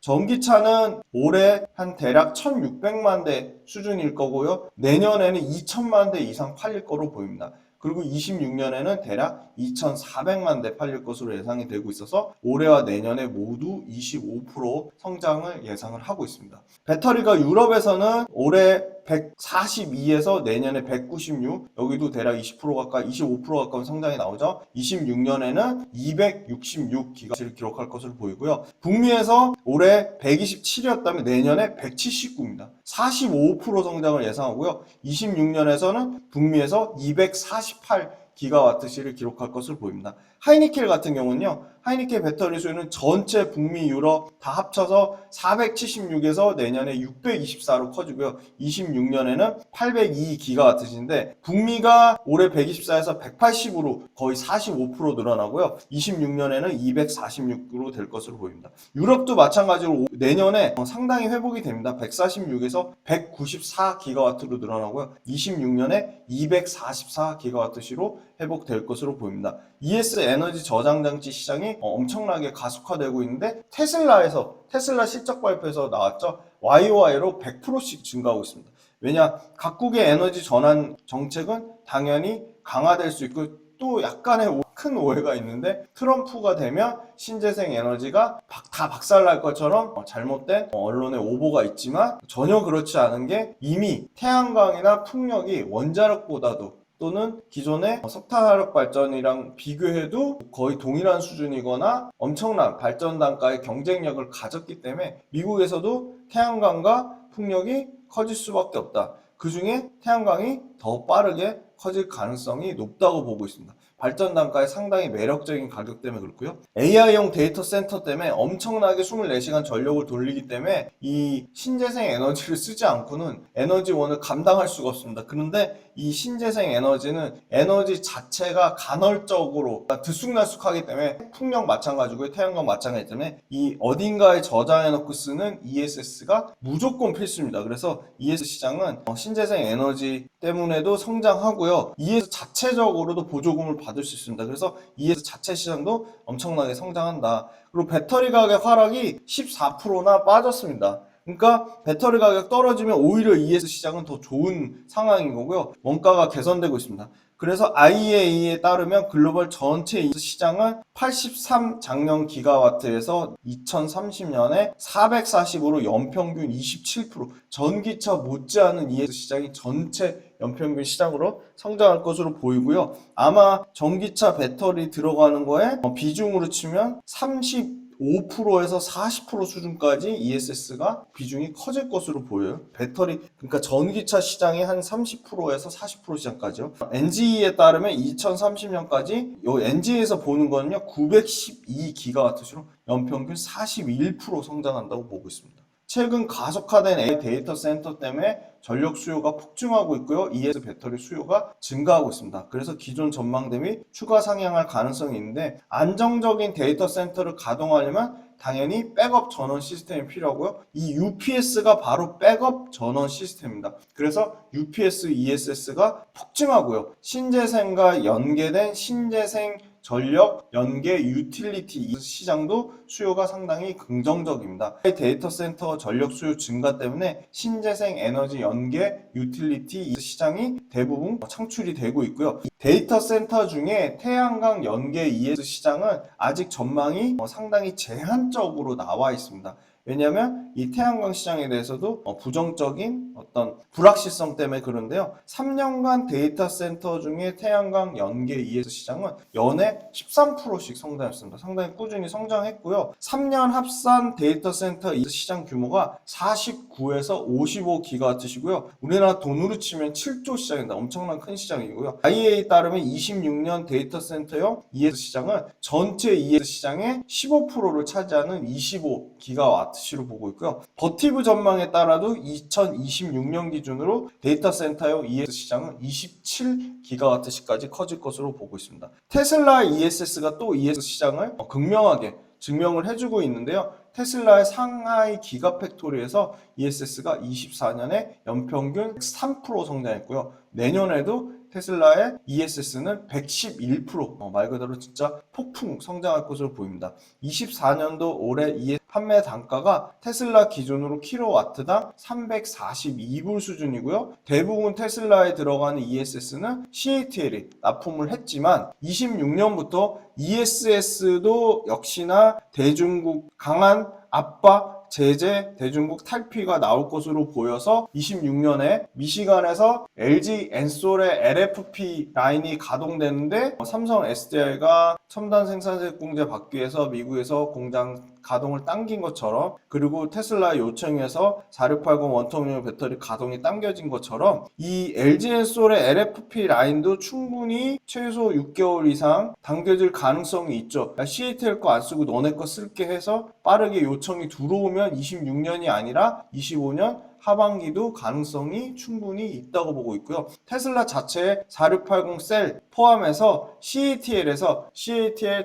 전기차는 올해 한 대략 1600만 대 수준일 거고요. 내년에는 2000만 대 이상 팔릴 거로 보입니다. 그리고 26년에는 대략 2400만 대 팔릴 것으로 예상이 되고 있어서 올해와 내년에 모두 25% 성장을 예상을 하고 있습니다. 배터리가 유럽에서는 올해 142에서 내년에 196, 여기도 대략 20% 가까이, 25% 가까운 성장이 나오죠. 26년에는 266기가를 기록할 것으로 보이고요. 북미에서 올해 127이었다면 내년에 179입니다. 45% 성장을 예상하고요. 26년에서는 북미에서 248 기가와트시를 기록할 것으로 보입니다. 하이니켈 같은 경우는요. 하이니켈 배터리 수요는 전체 북미 유럽 다 합쳐서 476에서 내년에 624로 커지고요. 26년에는 802기가와트인데 북미가 올해 124에서 180으로 거의 45% 늘어나고요. 26년에는 246으로 될 것으로 보입니다. 유럽도 마찬가지로 내년에 상당히 회복이 됩니다. 146에서 194기가와트로 늘어나고요. 26년에 244기가와트시로 회복될 것으로 보입니다. ES 에너지 저장 장치 시장이 엄청나게 가속화되고 있는데 테슬라 실적 발표에서 나왔죠. YOY로 100%씩 증가하고 있습니다. 왜냐? 각국의 에너지 전환 정책은 당연히 강화될 수 있고 또 약간의 큰 오해가 있는데 트럼프가 되면 신재생 에너지가 다 박살날 것처럼 잘못된 언론의 오보가 있지만 전혀 그렇지 않은 게 이미 태양광이나 풍력이 원자력보다도 또는 기존의 석탄화력 발전이랑 비교해도 거의 동일한 수준이거나 엄청난 발전 단가의 경쟁력을 가졌기 때문에 미국에서도 태양광과 풍력이 커질 수밖에 없다. 그 중에 태양광이 더 빠르게 커질 가능성이 높다고 보고 있습니다. 발전 단가의 상당히 매력적인 가격 때문에 그렇고요. AI용 데이터 센터 때문에 엄청나게 24시간 전력을 돌리기 때문에 이 신재생 에너지를 쓰지 않고는 에너지원을 감당할 수가 없습니다. 그런데 이 신재생 에너지는 에너지 자체가 간헐적으로 들쑥날쑥하기 때문에 풍력 마찬가지고요. 태양광 마찬가지기 때문에 이 어딘가에 저장해 놓고 쓰는 ESS가 무조건 필수입니다. 그래서 ES 시장은 신재생 에너지 때문에도 성장하고요. ES 자체적으로도 보조금을 받을 수 있습니다. 그래서 ES 자체 시장도 엄청나게 성장한다. 그리고 배터리 가격 하락이 14%나 빠졌습니다. 그러니까 배터리 가격 떨어지면 오히려 ES 시장은 더 좋은 상황인 거고요. 원가가 개선되고 있습니다. 그래서 IEA에 따르면 글로벌 전체 ES 시장은 83 작년 기가와트에서 2030년에 440으로 연평균 27% 전기차 못지않은 ES 시장이 전체 연평균 시장으로 성장할 것으로 보이고요. 아마 전기차 배터리 들어가는 거에 비중으로 치면 35%에서 40% 수준까지 ESS가 비중이 커질 것으로 보여요. 배터리, 그러니까 전기차 시장이 한 30%에서 40% 시장까지요. NGE에 따르면 2030년까지 요 NGE에서 보는 거는요, 912기가와트시로 연평균 41% 성장한다고 보고 있습니다. 최근 가속화된 AI 데이터 센터 때문에 전력 수요가 폭증하고 있고요. ES 배터리 수요가 증가하고 있습니다. 그래서 기존 전망 대비 추가 상향할 가능성이 있는데 안정적인 데이터 센터를 가동하려면 당연히 백업 전원 시스템이 필요하고요. 이 UPS가 바로 백업 전원 시스템입니다. 그래서 UPS, ESS가 폭증하고요. 신재생과 연계된 신재생 전력, 연계, 유틸리티 시장도 수요가 상당히 긍정적입니다. 데이터 센터 전력 수요 증가 때문에 신재생 에너지 연계, 유틸리티 시장이 대부분 창출이 되고 있고요. 데이터 센터 중에 태양광 연계 ES 시장은 아직 전망이 상당히 제한적으로 나와 있습니다. 왜냐하면 이 태양광 시장에 대해서도 부정적인 어떤 불확실성 때문에 그런데요. 3년간 데이터 센터 중에 태양광 연계 ES 시장은 연에 13%씩 성장했습니다. 상당히 꾸준히 성장했고요. 3년 합산 데이터 센터 ES 시장 규모가 49에서 55기가와트시고요. 우리나라 돈으로 치면 7조 시장입니다. 엄청난 큰 시장이고요. IEA에 따르면 26년 데이터 센터용 ES 시장은 전체 ES 시장의 15%를 차지하는 25기가와트 시로 보고 있고요. 버티브 전망에 따라도 2026년 기준으로 데이터 센터용 ES 시장은 27기가와트시까지 커질 것으로 보고 있습니다. 테슬라 ESS가 또 ES 시장을 극명하게 증명을 해주고 있는데요. 테슬라의 상하이 기가팩토리에서 ESS가 24년에 연평균 3% 성장했고요. 내년에도 테슬라의 ESS는 111%, 말 그대로 진짜 폭풍 성장할 것으로 보입니다. 24년도 올해 ES 판매 단가가 테슬라 기준으로 킬로와트당 342불 수준이고요. 대부분 테슬라에 들어가는 ESS는 CATL이 납품을 했지만 26년부터 ESS도 역시나 대중국 강한 압박 제재, 대중국 탈피가 나올 것으로 보여서 26년에 미시간에서 LG 엔솔의 LFP 라인이 가동되는데 삼성 SDI가 첨단 생산색 공제 받기 위해서 미국에서 공장 가동을 당긴 것처럼, 그리고 테슬라 요청에서 4680 원통형 배터리 가동이 당겨진 것처럼 이 LG엔솔의 LFP 라인도 충분히 최소 6개월 이상 당겨질 가능성이 있죠. CATL 거 안 쓰고 너네 거 쓸게 해서 빠르게 요청이 들어오면 26년이 아니라 25년 하반기도 가능성이 충분히 있다고 보고 있고요. 테슬라 자체의 4680 셀 포함해서 CATL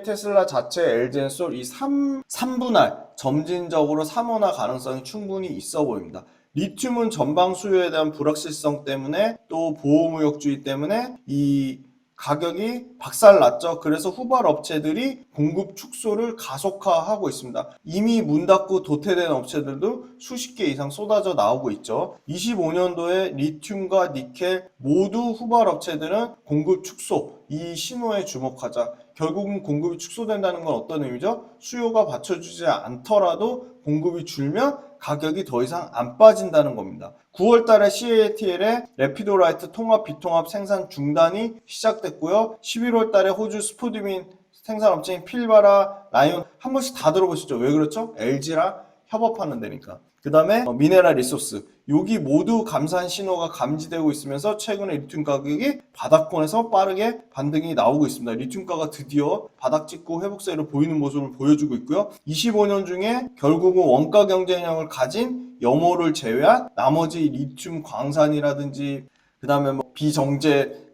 테슬라 자체 LG엔솔 이 3분할 점진적으로 3원화 가능성이 충분히 있어 보입니다. 리튬은 전방 수요에 대한 불확실성 때문에 또 보호무역주의 때문에 이 가격이 박살났죠. 그래서 후발 업체들이 공급 축소를 가속화하고 있습니다. 이미 문 닫고 도태된 업체들도 수십 개 이상 쏟아져 나오고 있죠. 25년도에 리튬과 니켈 모두 후발 업체들은 공급 축소, 이 신호에 주목하자. 결국은 공급이 축소된다는 건 어떤 의미죠? 수요가 받쳐주지 않더라도 공급이 줄면 가격이 더 이상 안 빠진다는 겁니다. 9월 달에 CATL의 래피도라이트 통합 비통합 생산 중단이 시작됐고요. 11월 달에 호주 스포드빈 생산업체인 필바라, 라이온 한 번씩 다 들어보시죠. 왜 그렇죠? LG랑 협업하는 데니까. 그 다음에 미네랄 리소스, 여기 모두 감산 신호가 감지되고 있으면서 최근에 리튬 가격이 바닥권에서 빠르게 반등이 나오고 있습니다. 리튬가가 드디어 바닥 찍고 회복세를 보이는 모습을 보여주고 있고요. 25년 중에 결국은 원가 경쟁력을 가진 염호를 제외한 나머지 리튬 광산이라든지 그 다음에 비정제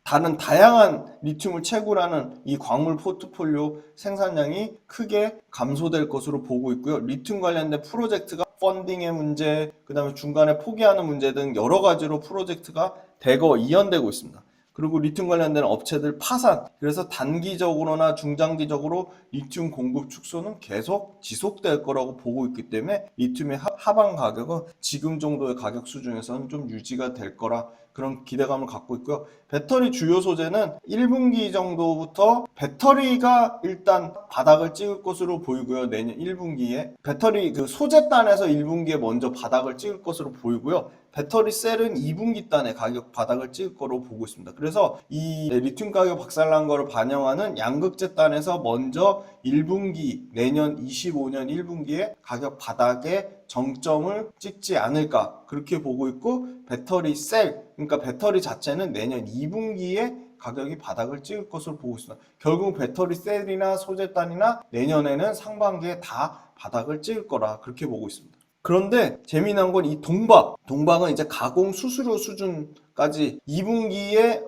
다른 다양한 리튬을 채굴하는 이 광물 포트폴리오 생산량이 크게 감소될 것으로 보고 있고요. 리튬 관련된 프로젝트가 펀딩의 문제, 그 다음에 중간에 포기하는 문제 등 여러 가지로 프로젝트가 대거 이연되고 있습니다. 그리고 리튬 관련된 업체들 파산, 그래서 단기적으로나 중장기적으로 리튬 공급 축소는 계속 지속될 거라고 보고 있기 때문에 리튬의 하방 가격은 지금 정도의 가격 수준에서는 좀 유지가 될 거라 그런 기대감을 갖고 있고요. 배터리 주요 소재는 1분기 정도부터 배터리가 일단 바닥을 찍을 것으로 보이고요. 내년 1분기에 배터리 소재단에서 1분기에 먼저 바닥을 찍을 것으로 보이고요. 배터리 셀은 2분기 단에 가격 바닥을 찍을 거로 보고 있습니다. 그래서 이 리튬 가격 박살난 거를 반영하는 양극재 단에서 먼저 1분기 내년 25년 1분기에 가격 바닥에 정점을 찍지 않을까 그렇게 보고 있고, 배터리 셀, 그러니까 배터리 자체는 내년 2분기에 가격이 바닥을 찍을 것으로 보고 있습니다. 결국 배터리 셀이나 소재단이나 내년에는 상반기에 다 바닥을 찍을 거라 그렇게 보고 있습니다. 그런데 재미난 건 이 동박은 이제 가공 수수료 수준까지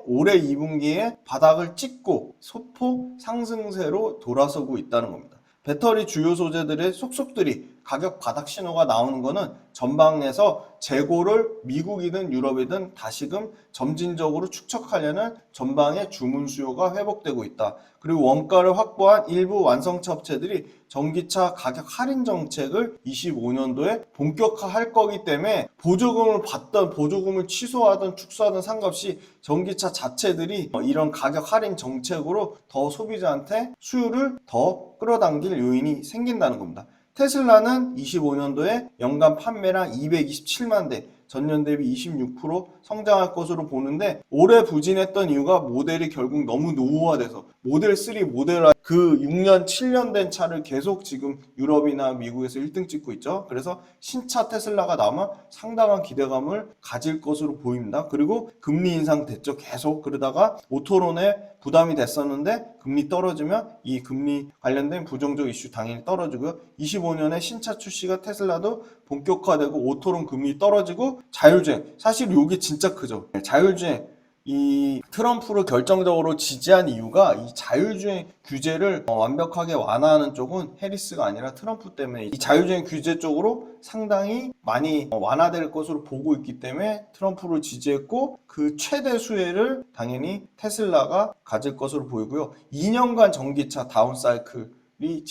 올해 2분기에 바닥을 찍고 소폭 상승세로 돌아서고 있다는 겁니다. 배터리 주요 소재들의 속속들이 가격 바닥 신호가 나오는 거는 전방에서 재고를 미국이든 유럽이든 다시금 점진적으로 축적하려는 전방의 주문 수요가 회복되고 있다. 그리고 원가를 확보한 일부 완성차 업체들이 전기차 가격 할인 정책을 25년도에 본격화할 거기 때문에 보조금을 취소하든 축소하든 상관없이 전기차 자체들이 이런 가격 할인 정책으로 더 소비자한테 수요를 더 끌어당길 요인이 생긴다는 겁니다. 테슬라는 25년도에 연간 판매량 227만 대, 전년 대비 26% 성장할 것으로 보는데, 올해 부진했던 이유가 모델이 결국 너무 노후화돼서 모델 3, 모델 Y 6년, 7년 된 차를 계속 지금 유럽이나 미국에서 1등 찍고 있죠. 그래서 신차 테슬라가 나오면 상당한 기대감을 가질 것으로 보입니다. 그리고 금리 인상 됐죠. 계속 그러다가 오토론에 부담이 됐었는데 금리 떨어지면 이 금리 관련된 부정적 이슈 당연히 떨어지고요. 25년에 신차 출시가 테슬라도 본격화되고 오토론 금리 떨어지고 자율주행, 사실 이게 진짜 크죠. 자율주행, 이 트럼프를 결정적으로 지지한 이유가 이 자율주행 규제를 완벽하게 완화하는 쪽은 해리스가 아니라 트럼프 때문에 이 자율주행 규제 쪽으로 상당히 많이 완화될 것으로 보고 있기 때문에 트럼프를 지지했고, 그 최대 수혜를 당연히 테슬라가 가질 것으로 보이고요. 2년간 전기차 다운사이클이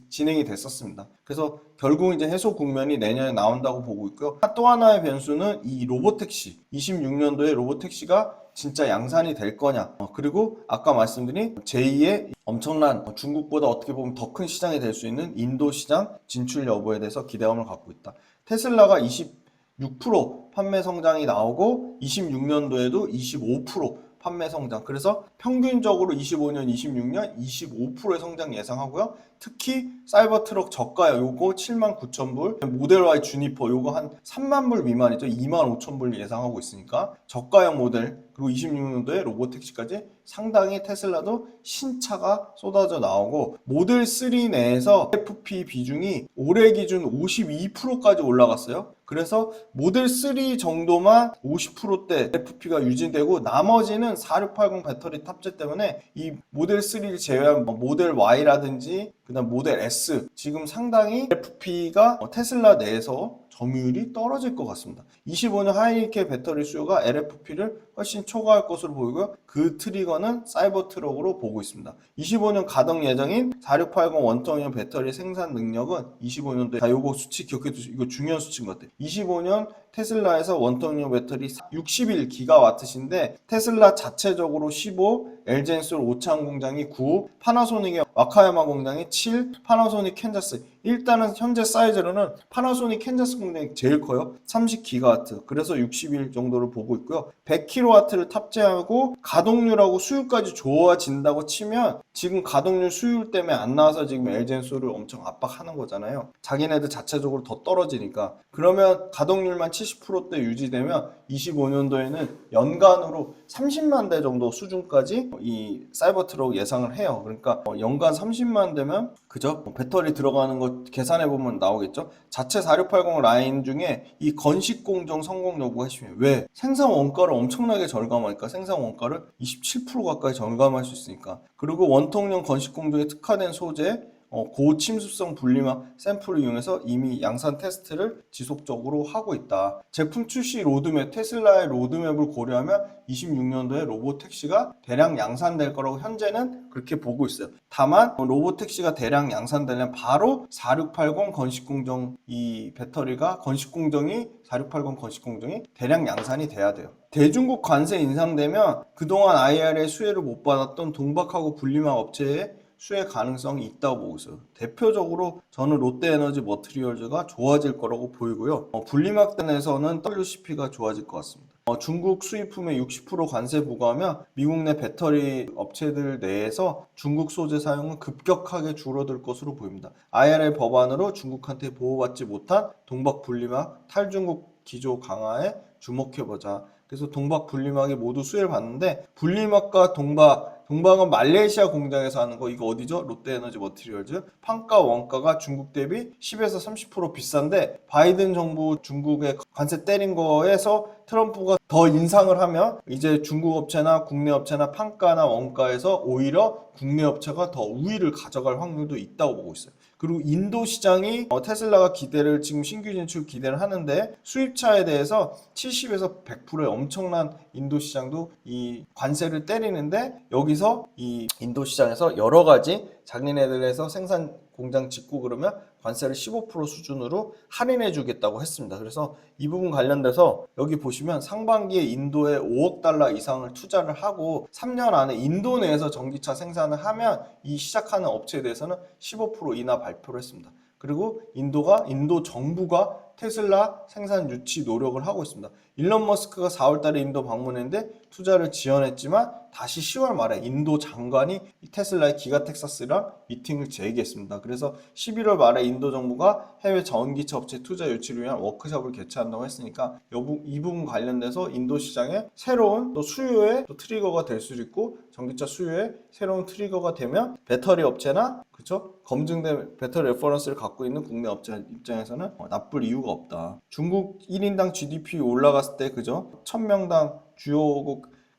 진행이 됐었습니다. 그래서 결국 이제 해소 국면이 내년에 나온다고 보고 있고요. 또 하나의 변수는 이 로보택시, 26년도에 로보택시가 진짜 양산이 될 거냐, 그리고 아까 말씀드린 제2의 엄청난 중국보다 어떻게 보면 더 큰 시장이 될 수 있는 인도 시장 진출 여부에 대해서 기대감을 갖고 있다. 테슬라가 26% 판매 성장이 나오고 26년도에도 25% 판매 성장. 그래서 평균적으로 25년, 26년 25%의 성장 예상하고요. 특히 사이버 트럭 저가형 요거 79,000불, 모델 Y 주니퍼 요거 한 3만 불 미만이죠. 25,000불 예상하고 있으니까 저가형 모델, 그리고 26년도에 로보택시까지 상당히 테슬라도 신차가 쏟아져 나오고, 모델 3 내에서 FP 비중이 올해 기준 52%까지 올라갔어요. 그래서 모델 3 정도만 50%대 FP가 유지되고, 나머지는 4680 배터리 탑재 때문에 이 모델 3를 제외한 모델 Y라든지 그다음 모델 S, 지금 상당히 FP가 테슬라 내에서 점유율이 떨어질 것 같습니다. 25년 하이니케 배터리 수요가 LFP를 훨씬 초과할 것으로 보이고요. 그 트리거는 사이버 트럭으로 보고 있습니다. 25년 가동 예정인 4680 원통형 배터리 생산 능력은 25년도에, 자, 요거 수치 기억해 두시고, 이거 중요한 수치인 것 같아요. 25년 테슬라에서 원통형 배터리 61기가와트인데 테슬라 자체적으로 15, LG 엔솔 오창 공장이 9, 파나소닉의 와카야마 공장이 7, 파나소닉 캔자스, 일단은 현재 사이즈로는 파나소닉 캔자스 공장이 제일 커요. 30기가와트. 그래서 60일 정도를 보고 있고요. 100kW를 탑재하고 가동률하고 수율까지 좋아진다고 치면, 지금 가동률 수율 때문에 안 나와서 지금 LG엔솔을 엄청 압박하는 거잖아요. 자기네들 자체적으로 더 떨어지니까. 그러면 가동률만 70%대 유지되면 25년도에는 연간으로 30만 대 정도 수준까지 이 사이버 트럭 예상을 해요. 그러니까 연간 30만 대면 그죠? 배터리 들어가는 거 계산해 보면 나오겠죠. 자체 4680 라인 중에 이 건식 공정 성공 여부가 핵심이에요. 왜? 생산 원가를 엄청나게 절감하니까. 생산 원가를 27% 가까이 절감할 수 있으니까. 그리고 원통형 건식 공정에 특화된 소재, 고침수성 분리막 샘플을 이용해서 이미 양산 테스트를 지속적으로 하고 있다. 제품 출시 로드맵, 테슬라의 로드맵을 고려하면 26년도에 로보택시가 대량 양산될 거라고 현재는 그렇게 보고 있어요. 다만 로보택시가 대량 양산되려면 바로 4680 건식공정, 이 배터리가 건식공정이 4680 건식공정이 대량 양산이 돼야 돼요. 대중국 관세 인상되면 그동안 IRA 수혜를 못 받았던 동박하고 분리막 업체의 수혜 가능성이 있다고 보고 있어요. 대표적으로 저는 롯데에너지 머티리얼즈가 좋아질 거라고 보이고요. 분리막단에서는 WCP가 좋아질 것 같습니다. 중국 수입품에 60% 관세 부과하면 미국 내 배터리 업체들 내에서 중국 소재 사용은 급격하게 줄어들 것으로 보입니다. IRA 법안으로 중국한테 보호받지 못한 동박 분리막 탈중국 기조 강화에 주목해보자. 그래서 동박 분리막이 모두 수혜를 받는데, 분리막과 동박은 말레이시아 공장에서 하는 거. 이거 어디죠? 롯데에너지 머티리얼즈. 판가 원가가 중국 대비 10에서 30% 비싼데, 바이든 정부 중국에 관세 때린 거에서 트럼프가 더 인상을 하면 이제 중국 업체나 국내 업체나 판가나 원가에서 오히려 국내 업체가 더 우위를 가져갈 확률도 있다고 보고 있어요. 그리고 인도 시장이 테슬라가 기대를, 지금 신규 진출 기대를 하는데, 수입차에 대해서 70에서 100%의 엄청난 인도 시장도 이 관세를 때리는데, 여기서 이 인도 시장에서 여러 가지 자기네들에서 생산 공장 짓고 그러면 관세를 15% 수준으로 할인해 주겠다고 했습니다. 그래서 이 부분 관련돼서 여기 보시면 상반기에 인도에 5억 달러 이상을 투자를 하고 3년 안에 인도 내에서 전기차 생산을 하면 이 시작하는 업체에 대해서는 15% 인하 발표를 했습니다. 그리고 인도 정부가 테슬라 생산 유치 노력을 하고 있습니다. 일론 머스크가 4월 달에 인도 방문했는데 투자를 지원했지만 다시 10월 말에 인도 장관이 테슬라의 기가 텍사스랑 미팅을 재개했습니다. 그래서 11월 말에 인도 정부가 해외 전기차 업체 투자 유치를 위한 워크숍을 개최한다고 했으니까 이 부분 관련돼서 인도 시장에 새로운 또 수요의 또 트리거가 될 수도 있고, 전기차 수요의 새로운 트리거가 되면 배터리 업체나 그쵸? 검증된 배터리 레퍼런스를 갖고 있는 국내 업체 입장에서는 나쁠 이유가 없다. 중국 1인당 GDP 올라갔을 때 그죠? 1000명당 주요,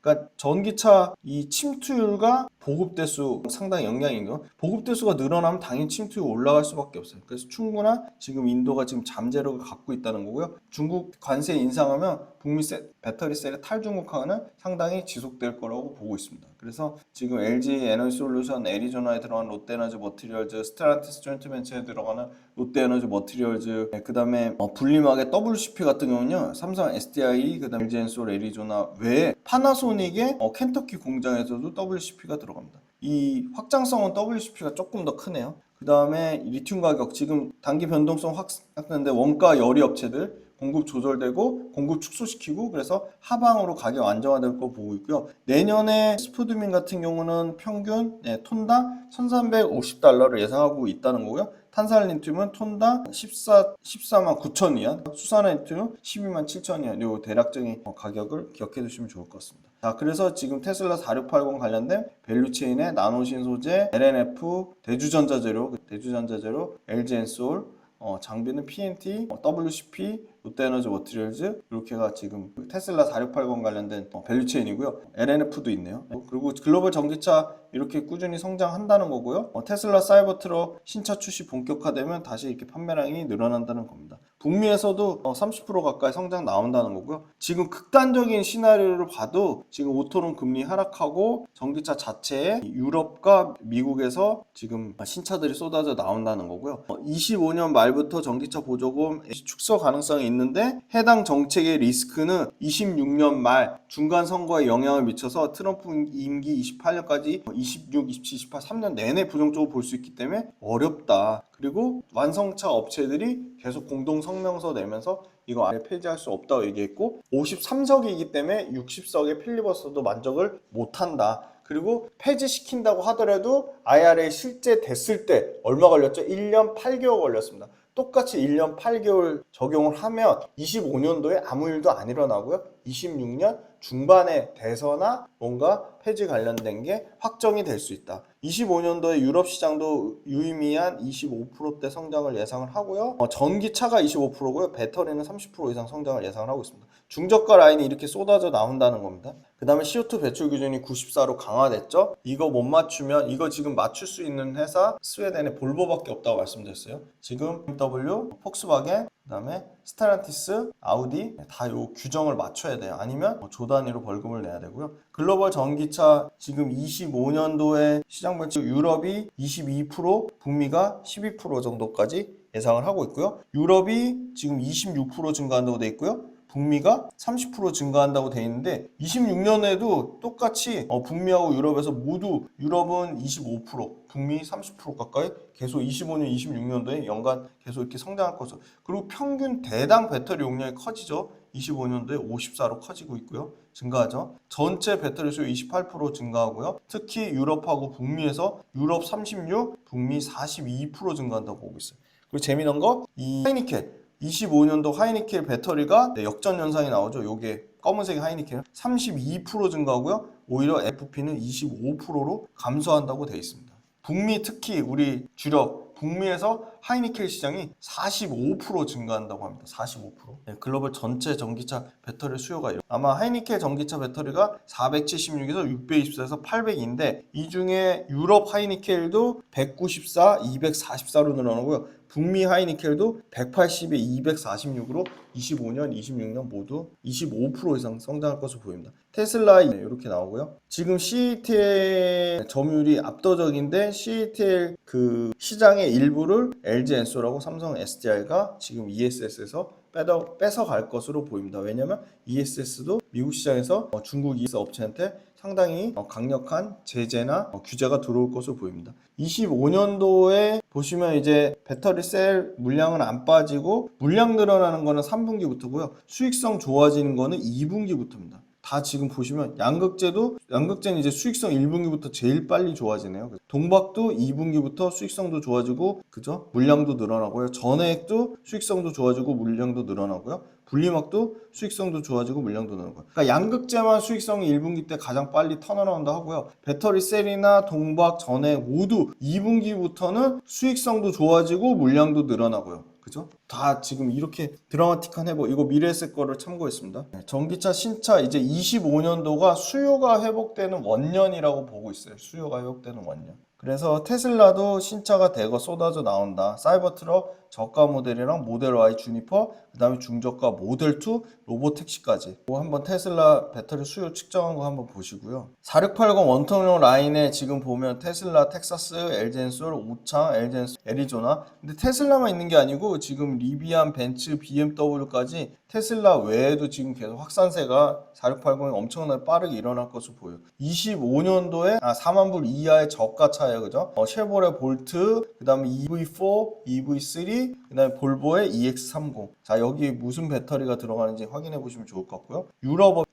그러니까 전기차 이 침투율과 보급 대수 상당히 영향이고요. 보급 대수가 늘어나면 당연히 침투율이 올라갈 수밖에 없어요. 그래서 충분한 지금 인도가 지금 잠재력을 갖고 있다는 거고요. 중국 관세 인상하면 북미 배터리 셀의 탈중국화는 상당히 지속될 거라고 보고 있습니다. 그래서 지금 LG 에너지 솔루션, 애리조나에 들어간 롯데에너지 머티리얼즈, 스텔란티스 조인트벤처에 들어가는 롯데에너지 머티리얼즈, 그 다음에 분리막의 WCP 같은 경우는요, 삼성 SDI, 그 다음에 LG엔솔, 애리조나 외에 파나소닉의 켄터키 공장에서도 WCP가 들어갑니다. 이 확장성은 WCP가 조금 더 크네요. 그 다음에 리튬 가격, 지금 단기 변동성 확산되는데 원가 열이 업체들, 공급 조절되고 공급 축소시키고 그래서 하방으로 가격 안정화될 거 보고 있고요. 내년에 스푸드민 같은 경우는 평균 톤당 1,350달러를 예상하고 있다는 거고요. 탄산리튬은 톤당 14만 9천 위안, 수산리튬은 12만 7천 위안. 요 대략적인 가격을 기억해 두시면 좋을 것 같습니다. 자, 그래서 지금 테슬라 4680 관련된 밸류체인에 나노신 소재, LNF, 대주전자재료, LG엔솔, 장비는 PNT, WCP, 롯데에너지 머티리얼즈 이렇게가 지금 테슬라 4680 관련된 밸류체인이고요. LNF도 있네요. 그리고 글로벌 전기차 이렇게 꾸준히 성장한다는 거고요. 테슬라 사이버트럭 신차 출시 본격화되면 다시 이렇게 판매량이 늘어난다는 겁니다. 북미에서도 30% 가까이 성장 나온다는 거고요. 지금 극단적인 시나리오를 봐도 지금 오토론 금리 하락하고 전기차 자체에 유럽과 미국에서 지금 신차들이 쏟아져 나온다는 거고요. 25년 말부터 전기차 보조금 축소 가능성이 있는데 해당 정책의 리스크는 26년 말 중간 선거에 영향을 미쳐서 트럼프 임기 28년까지 26, 27, 28, 3년 내내 부정적으로 볼 수 있기 때문에 어렵다. 그리고 완성차 업체들이 계속 공동 성명서 내면서 이거 아예 폐지할 수 없다고 얘기했고 53석이기 때문에 60석의 필리버스터도 만족을 못한다. 그리고 폐지시킨다고 하더라도 IRA 실제 됐을 때 얼마 걸렸죠? 1년 8개월 걸렸습니다. 똑같이 1년 8개월 적용을 하면 25년도에 아무 일도 안 일어나고요. 26년 중반에 돼서나 뭔가 폐지 관련된 게 확정이 될 수 있다. 25년도에 유럽 시장도 유의미한 25%대 성장을 예상을 하고요. 전기차가 25%고요. 배터리는 30% 이상 성장을 예상을 하고 있습니다. 중저가 라인이 이렇게 쏟아져 나온다는 겁니다. 그 다음에 CO2 배출 기준이 94로 강화됐죠. 이거 못 맞추면 이거 지금 맞출 수 있는 회사 스웨덴에 볼보밖에 없다고 말씀드렸어요. 지금 BMW, 폭스바겐, 그 다음에 스텔란티스, 아우디 다 요 규정을 맞춰야 돼요. 아니면 조 단위로 벌금을 내야 되고요. 글로벌 전기차 지금 25년도에 시장 배출 유럽이 22%, 북미가 12% 정도까지 예상을 하고 있고요. 유럽이 지금 26% 증가한다고 돼 있고요. 북미가 30% 증가한다고 돼 있는데 26년에도 똑같이 북미하고 유럽에서 모두 유럽은 25%, 북미 30% 가까이 계속 25년, 26년도에 연간 계속 이렇게 성장할 것으로. 그리고 평균 대당 배터리 용량이 커지죠. 25년도에 54로 커지고 있고요. 증가하죠. 전체 배터리 수요 28% 증가하고요. 특히 유럽하고 북미에서 유럽 36, 북미 42% 증가한다고 보고 있어요. 그리고 재미난 거 이 하이니켈 25년도 하이니켈 배터리가 역전 현상이 나오죠. 요게 검은색 하이니켈 32% 증가하고요. 오히려 FP는 25%로 감소한다고 되어 있습니다. 북미 특히 우리 주력 북미에서 하이니켈 시장이 45% 증가한다고 합니다. 45%. 네, 글로벌 전체 전기차 배터리 수요가 아마 하이니켈 전기차 배터리가 476에서 624에서 800인데 이 중에 유럽 하이니켈도 194, 244로 늘어나고요. 북미 하이니켈도 180에 246으로 25년, 26년 모두 25% 이상 성장할 것으로 보입니다. 테슬라 이렇게 나오고요. 지금 CATL 점유율이 압도적인데 CATL 그 시장의 일부를 LG엔솔하고 삼성 SDI가 지금 ESS에서 뺏어갈 것으로 보입니다. 왜냐하면 ESS도 미국 시장에서 중국 ES 업체한테 상당히 강력한 제재나 규제가 들어올 것으로 보입니다. 25년도에 보시면 이제 배터리 셀 물량은 안 빠지고 물량 늘어나는 거는 3분기부터고요. 수익성 좋아지는 거는 2분기부터입니다. 다 지금 보시면 양극재는 이제 수익성 1분기부터 제일 빨리 좋아지네요. 동박도 2분기부터 수익성도 좋아지고 그죠? 물량도 늘어나고요. 전해액도 수익성도 좋아지고 물량도 늘어나고요. 분리막도 수익성도 좋아지고 물량도 늘어나고요. 그러니까 양극재만 수익성이 1분기 때 가장 빨리 턴어라운드 하고요. 배터리 셀이나 동박, 전해액 모두 2분기부터는 수익성도 좋아지고 물량도 늘어나고요. 그죠? 다 지금 이렇게 드라마틱한 회복. 이거 미래에셋 거를 참고했습니다. 전기차 신차 이제 25년도가 수요가 회복되는 원년이라고 보고 있어요. 수요가 회복되는 원년. 그래서 테슬라도 신차가 대거 쏟아져 나온다. 사이버트럭 저가 모델이랑 모델 Y 주니퍼, 그 다음에 중저가 모델 2, 로보택시까지. 한번 테슬라 배터리 수요 측정한 거 한번 보시고요. 4680 원통형 라인에 지금 보면 테슬라, 텍사스, LG엔솔, 오창, LG엔솔, 애리조나. 근데 테슬라만 있는 게 아니고 지금 리비안, 벤츠, BMW까지 테슬라 외에도 지금 계속 확산세가 4680이 엄청나게 빠르게 일어날 것으로 보여요. 25년도에 4만 불 이하의 저가 차에 있어요. 그죠? 쉐보레 볼트, 그 다음에 EV4, EV3, 그 다음에 볼보의 EX30. 자, 여기 무슨 배터리가 들어가는지 확인해 보시면 좋을 것 같고요.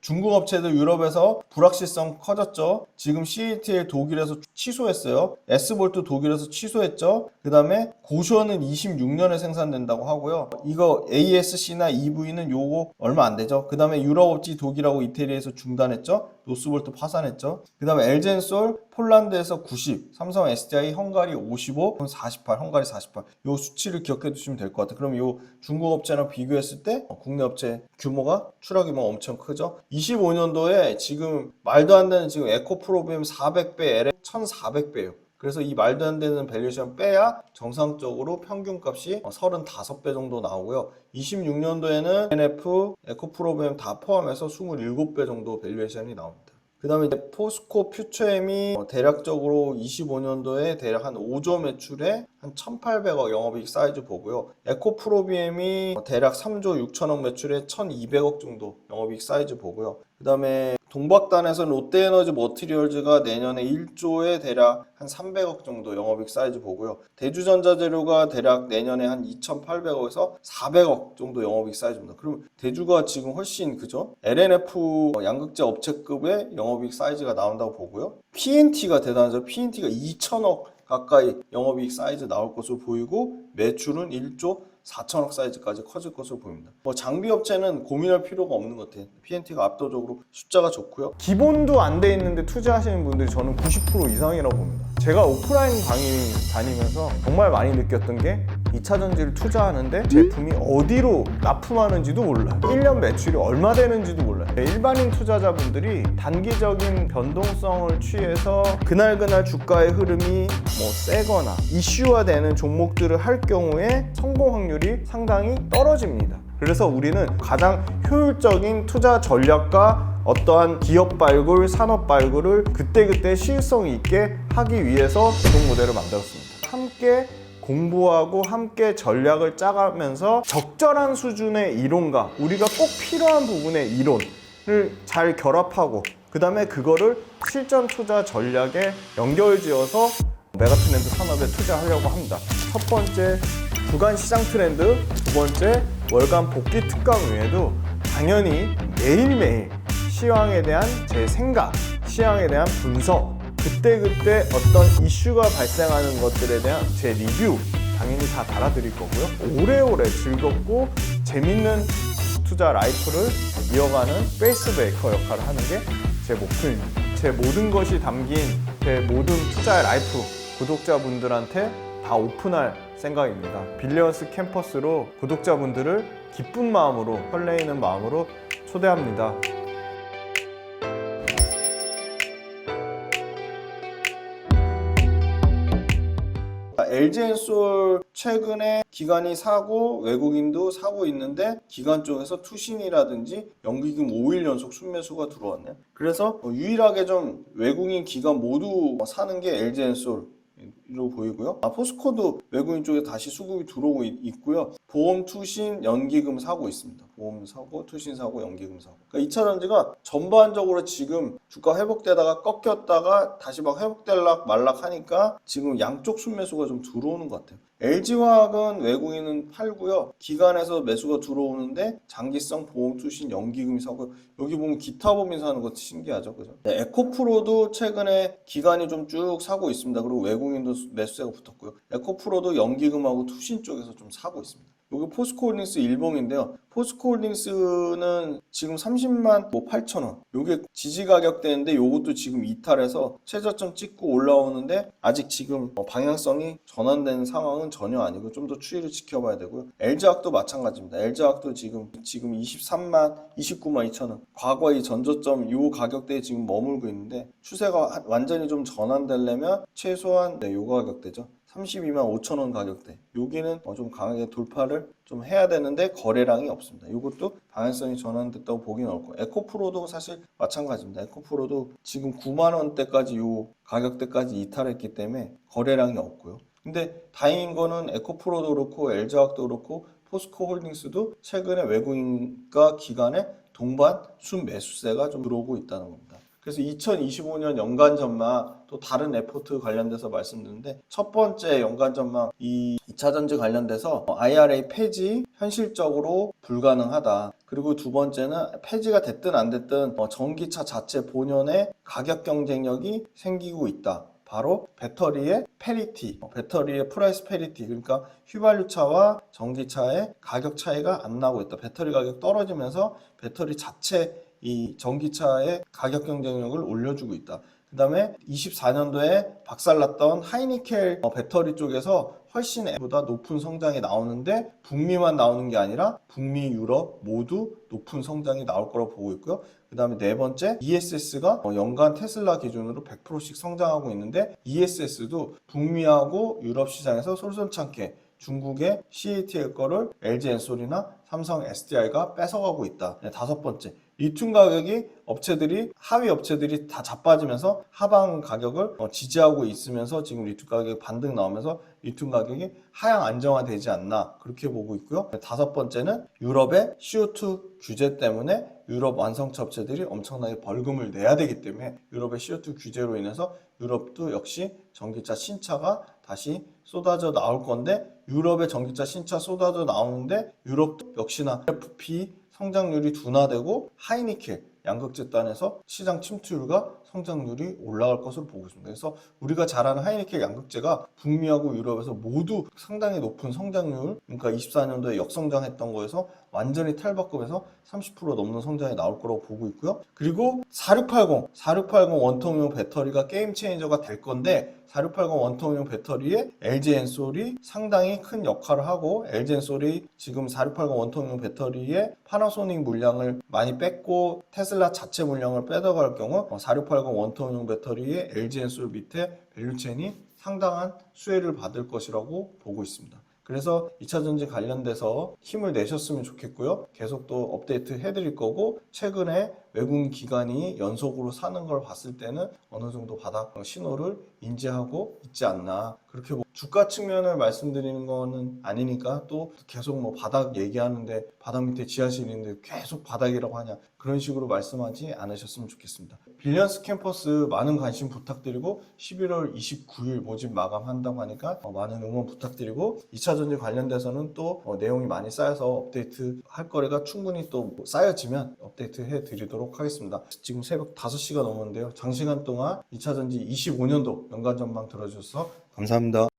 중국 업체들 유럽에서 불확실성 커졌죠. 지금 CATL 독일에서 취소했어요. S볼트 독일에서 취소했죠. 그 다음에 고셔는 26년에 생산된다고 하고요. 이거 ASC나 EV는 요거 얼마 안 되죠. 그 다음에 유럽 업체 독일하고 이태리에서 중단했죠. 노스볼트 파산했죠. 그 다음에 엘젠솔 폴란드에서 90, 삼성 SDI 헝가리 55, 48, 헝가리 48. 요 수치를 기억해 두시면 될 것 같아요. 그럼 요 중국 업체랑 비교했을 때 국내 업체 규모가 출하 규모가 엄청 크죠. 25년도에 지금 말도 안 되는 지금 에코프로비움 400배, LM 1400배예요. 그래서 이 말도 안 되는 밸류에이션 빼야 정상적으로 평균값이 35배 정도 나오고요. 26년도에는 NF, 에코프로비움 다 포함해서 27배 정도 밸류에이션이 나옵니다. 그 다음에 이제 포스코 퓨처엠이 대략적으로 25년도에 대략 한 5조 매출에 한 1,800억 영업이익 사이즈 보고요. 에코프로비엠이 대략 3조 6천억 매출에 1,200억 정도 영업이익 사이즈 보고요. 그 다음에 동박단에서 롯데에너지 머티리얼즈가 내년에 1조에 대략 한 300억 정도 영업이익 사이즈 보고요. 대주전자재료가 대략 내년에 한 2,800억에서 400억 정도 영업이익 사이즈입니다. 그럼 대주가 지금 훨씬 그죠? LNF 양극재 업체급의 영업이익 사이즈가 나온다고 보고요. PNT가 대단하죠. PNT가 2,000억 가까이 영업이익 사이즈 나올 것으로 보이고 매출은 1조 4천억 사이즈까지 커질 것으로 보입니다. 장비 업체는 고민할 필요가 없는 것 같아요. PNT가 압도적으로 숫자가 좋고요. 기본도 안 돼 있는데 투자하시는 분들이 저는 90% 이상이라고 봅니다. 제가 오프라인 강의 다니면서 정말 많이 느꼈던 게 2차 전지를 투자하는데 제품이 어디로 납품하는지도 몰라요. 1년 매출이 얼마 되는지도 몰라요. 일반인 투자자분들이 단기적인 변동성을 취해서 그날 주가의 흐름이 세거나 이슈화되는 종목들을 할 경우에 성공 확률이 상당히 떨어집니다. 그래서 우리는 가장 효율적인 투자 전략과 어떠한 기업 발굴, 산업 발굴을 그때그때 시일성 있게 하기 위해서 이동 모델을 만들었습니다. 함께 공부하고 함께 전략을 짜가면서 적절한 수준의 이론과 우리가 꼭 필요한 부분의 이론을 잘 결합하고 그 다음에 그거를 실전 투자 전략에 연결지어서 메가트렌드 산업에 투자하려고 합니다. 첫 번째, 주간 시장 트렌드, 두 번째, 월간 복귀 특강 외에도 당연히 매일매일 시황에 대한 제 생각, 시황에 대한 분석, 그때그때 어떤 이슈가 발생하는 것들에 대한 제 리뷰 당연히 다 달아드릴 거고요. 오래오래 즐겁고 재밌는 투자 라이프를 이어가는 페이스메이커 역할을 하는 게 제 목표입니다. 제 모든 것이 담긴 제 모든 투자의 라이프 구독자분들한테 다 오픈할 생각입니다. 빌리언스 캠퍼스로 구독자분들을 기쁜 마음으로, 설레이는 마음으로 초대합니다. LG엔솔 최근에 기관이 사고 외국인도 사고 있는데 기관 쪽에서 투신이라든지 연기금 5일 연속 순매수가 들어왔네요. 그래서 유일하게 좀 외국인 기관 모두 사는 게 LG엔솔 로 보이고요. 포스코도 외국인 쪽에 다시 수급이 들어오고 있고요. 보험, 투신, 연기금 사고 있습니다. 보험 사고, 투신 사고, 연기금 사고. 그러니까 2차 전지가 전반적으로 지금 주가 회복되다가 꺾였다가 다시 막 회복될락 말락 하니까 지금 양쪽 순매수가 좀 들어오는 것 같아요. LG화학은 외국인은 팔고요. 기관에서 매수가 들어오는데 장기성 보험, 투신, 연기금이 사고 여기 보면 기타 법인 사는 것도 신기하죠, 그죠? 네, 에코프로도 최근에 기관이 좀 쭉 사고 있습니다. 그리고 외국인도 매수세가 붙었고요. 에코프로도 연기금하고 투신 쪽에서 좀 사고 있습니다. 여기 포스코홀딩스 일봉인데요. 포스코홀딩스는 지금 30만 8천원. 요게 지지 가격대인데 요것도 지금 이탈해서 최저점 찍고 올라오는데 아직 지금 방향성이 전환되는 상황은 전혀 아니고 좀 더 추이를 지켜봐야 되고요. LG화학도 마찬가지입니다. LG화학도 지금 23만 29만 2천원. 과거의 전저점 요 가격대에 지금 머물고 있는데 추세가 완전히 좀 전환되려면 최소한 요 가격대죠. 32만 5천원 가격대. 여기는 좀 강하게 돌파를 좀 해야 되는데 거래량이 없습니다. 이것도 방향성이 전환됐다고 보기는 어렵고 에코프로도 사실 마찬가지입니다. 에코프로도 지금 9만 원대까지 요 가격대까지 이탈했기 때문에 거래량이 없고요. 근데 다행인 거는 에코프로도 그렇고 LG화학도 그렇고 포스코홀딩스도 최근에 외국인과 기관의 동반 순매수세가 좀 들어오고 있다는 겁니다. 그래서 2025년 연간 전망 또 다른 레포트 관련돼서 말씀드렸는데 첫 번째 연간 전망 이 2차 전지 관련돼서 IRA 폐지 현실적으로 불가능하다. 그리고 두 번째는 폐지가 됐든 안 됐든 전기차 자체 본연의 가격 경쟁력이 생기고 있다. 바로 배터리의 페리티, 배터리의 프라이스 페리티, 그러니까 휘발유차와 전기차의 가격 차이가 안 나고 있다. 배터리 가격 떨어지면서 배터리 자체 이 전기차의 가격 경쟁력을 올려주고 있다. 그 다음에 24년도에 박살났던 하이니켈 배터리 쪽에서 훨씬 보다 높은 성장이 나오는데 북미만 나오는 게 아니라 북미, 유럽 모두 높은 성장이 나올 거라고 보고 있고요. 그 다음에 네 번째 ESS가 연간 테슬라 기준으로 100%씩 성장하고 있는데 ESS도 북미하고 유럽 시장에서 솔선찮게 중국의 CATL 거를 LG 엔솔이나 삼성 SDI가 뺏어가고 있다. 네, 다섯 번째, 리튬 가격이 하위 업체들이 다 자빠지면서 하방 가격을 지지하고 있으면서 지금 리튬 가격이 반등 나오면서 리튬 가격이 하향 안정화되지 않나 그렇게 보고 있고요. 네, 다섯 번째는 유럽의 CO2 규제 때문에 유럽 완성차 업체들이 엄청나게 벌금을 내야 되기 때문에 유럽의 CO2 규제로 인해서 유럽도 역시 전기차 신차가 다시 쏟아져 나올 건데 유럽의 전기차 신차 쏟아져 나오는데 유럽도 역시나 FP 성장률이 둔화되고 하이니켈 양극재단에서 시장 침투율과 성장률이 올라갈 것으로 보고 있습니다. 그래서 우리가 잘 아는 하이니켈 양극재가 북미하고 유럽에서 모두 상당히 높은 성장률, 그러니까 24년도에 역성장했던 거에서 완전히 탈바꿈해서 30% 넘는 성장이 나올 거라고 보고 있고요. 그리고 4680 원통용 배터리가 게임 체인저가 될 건데 4680 원통용 배터리에 LG 엔솔이 상당히 큰 역할을 하고 LG 엔솔이 지금 4680 원통용 배터리에 파나소닉 물량을 많이 뺐고 테슬라 자체 물량을 빼다갈 경우 4680 원통용 배터리에 LG 엔솔 밑에 밸류체인이 상당한 수혜를 받을 것이라고 보고 있습니다. 그래서 2차 전지 관련돼서 힘을 내셨으면 좋겠고요. 계속 또 업데이트 해드릴 거고 최근에 외국 기관이 연속으로 사는 걸 봤을 때는 어느 정도 바닥 신호를 인지하고 있지 않나 그렇게 주가 측면을 말씀드리는 거는 아니니까 또 계속 바닥 얘기하는데 바닥 밑에 지하실인데 계속 바닥이라고 하냐 그런 식으로 말씀하지 않으셨으면 좋겠습니다. 빌리언스 캠퍼스 많은 관심 부탁드리고 11월 29일 모집 마감한다고 하니까 많은 응원 부탁드리고 2차 전지 관련돼서는 또 내용이 많이 쌓여서 업데이트 할 거리가 충분히 또 쌓여지면 업데이트 해드리도록 하겠습니다. 지금 새벽 5시가 넘었는데요. 장시간 동안 2차 전지 25년도 연간 전망 들어주셔서 감사합니다.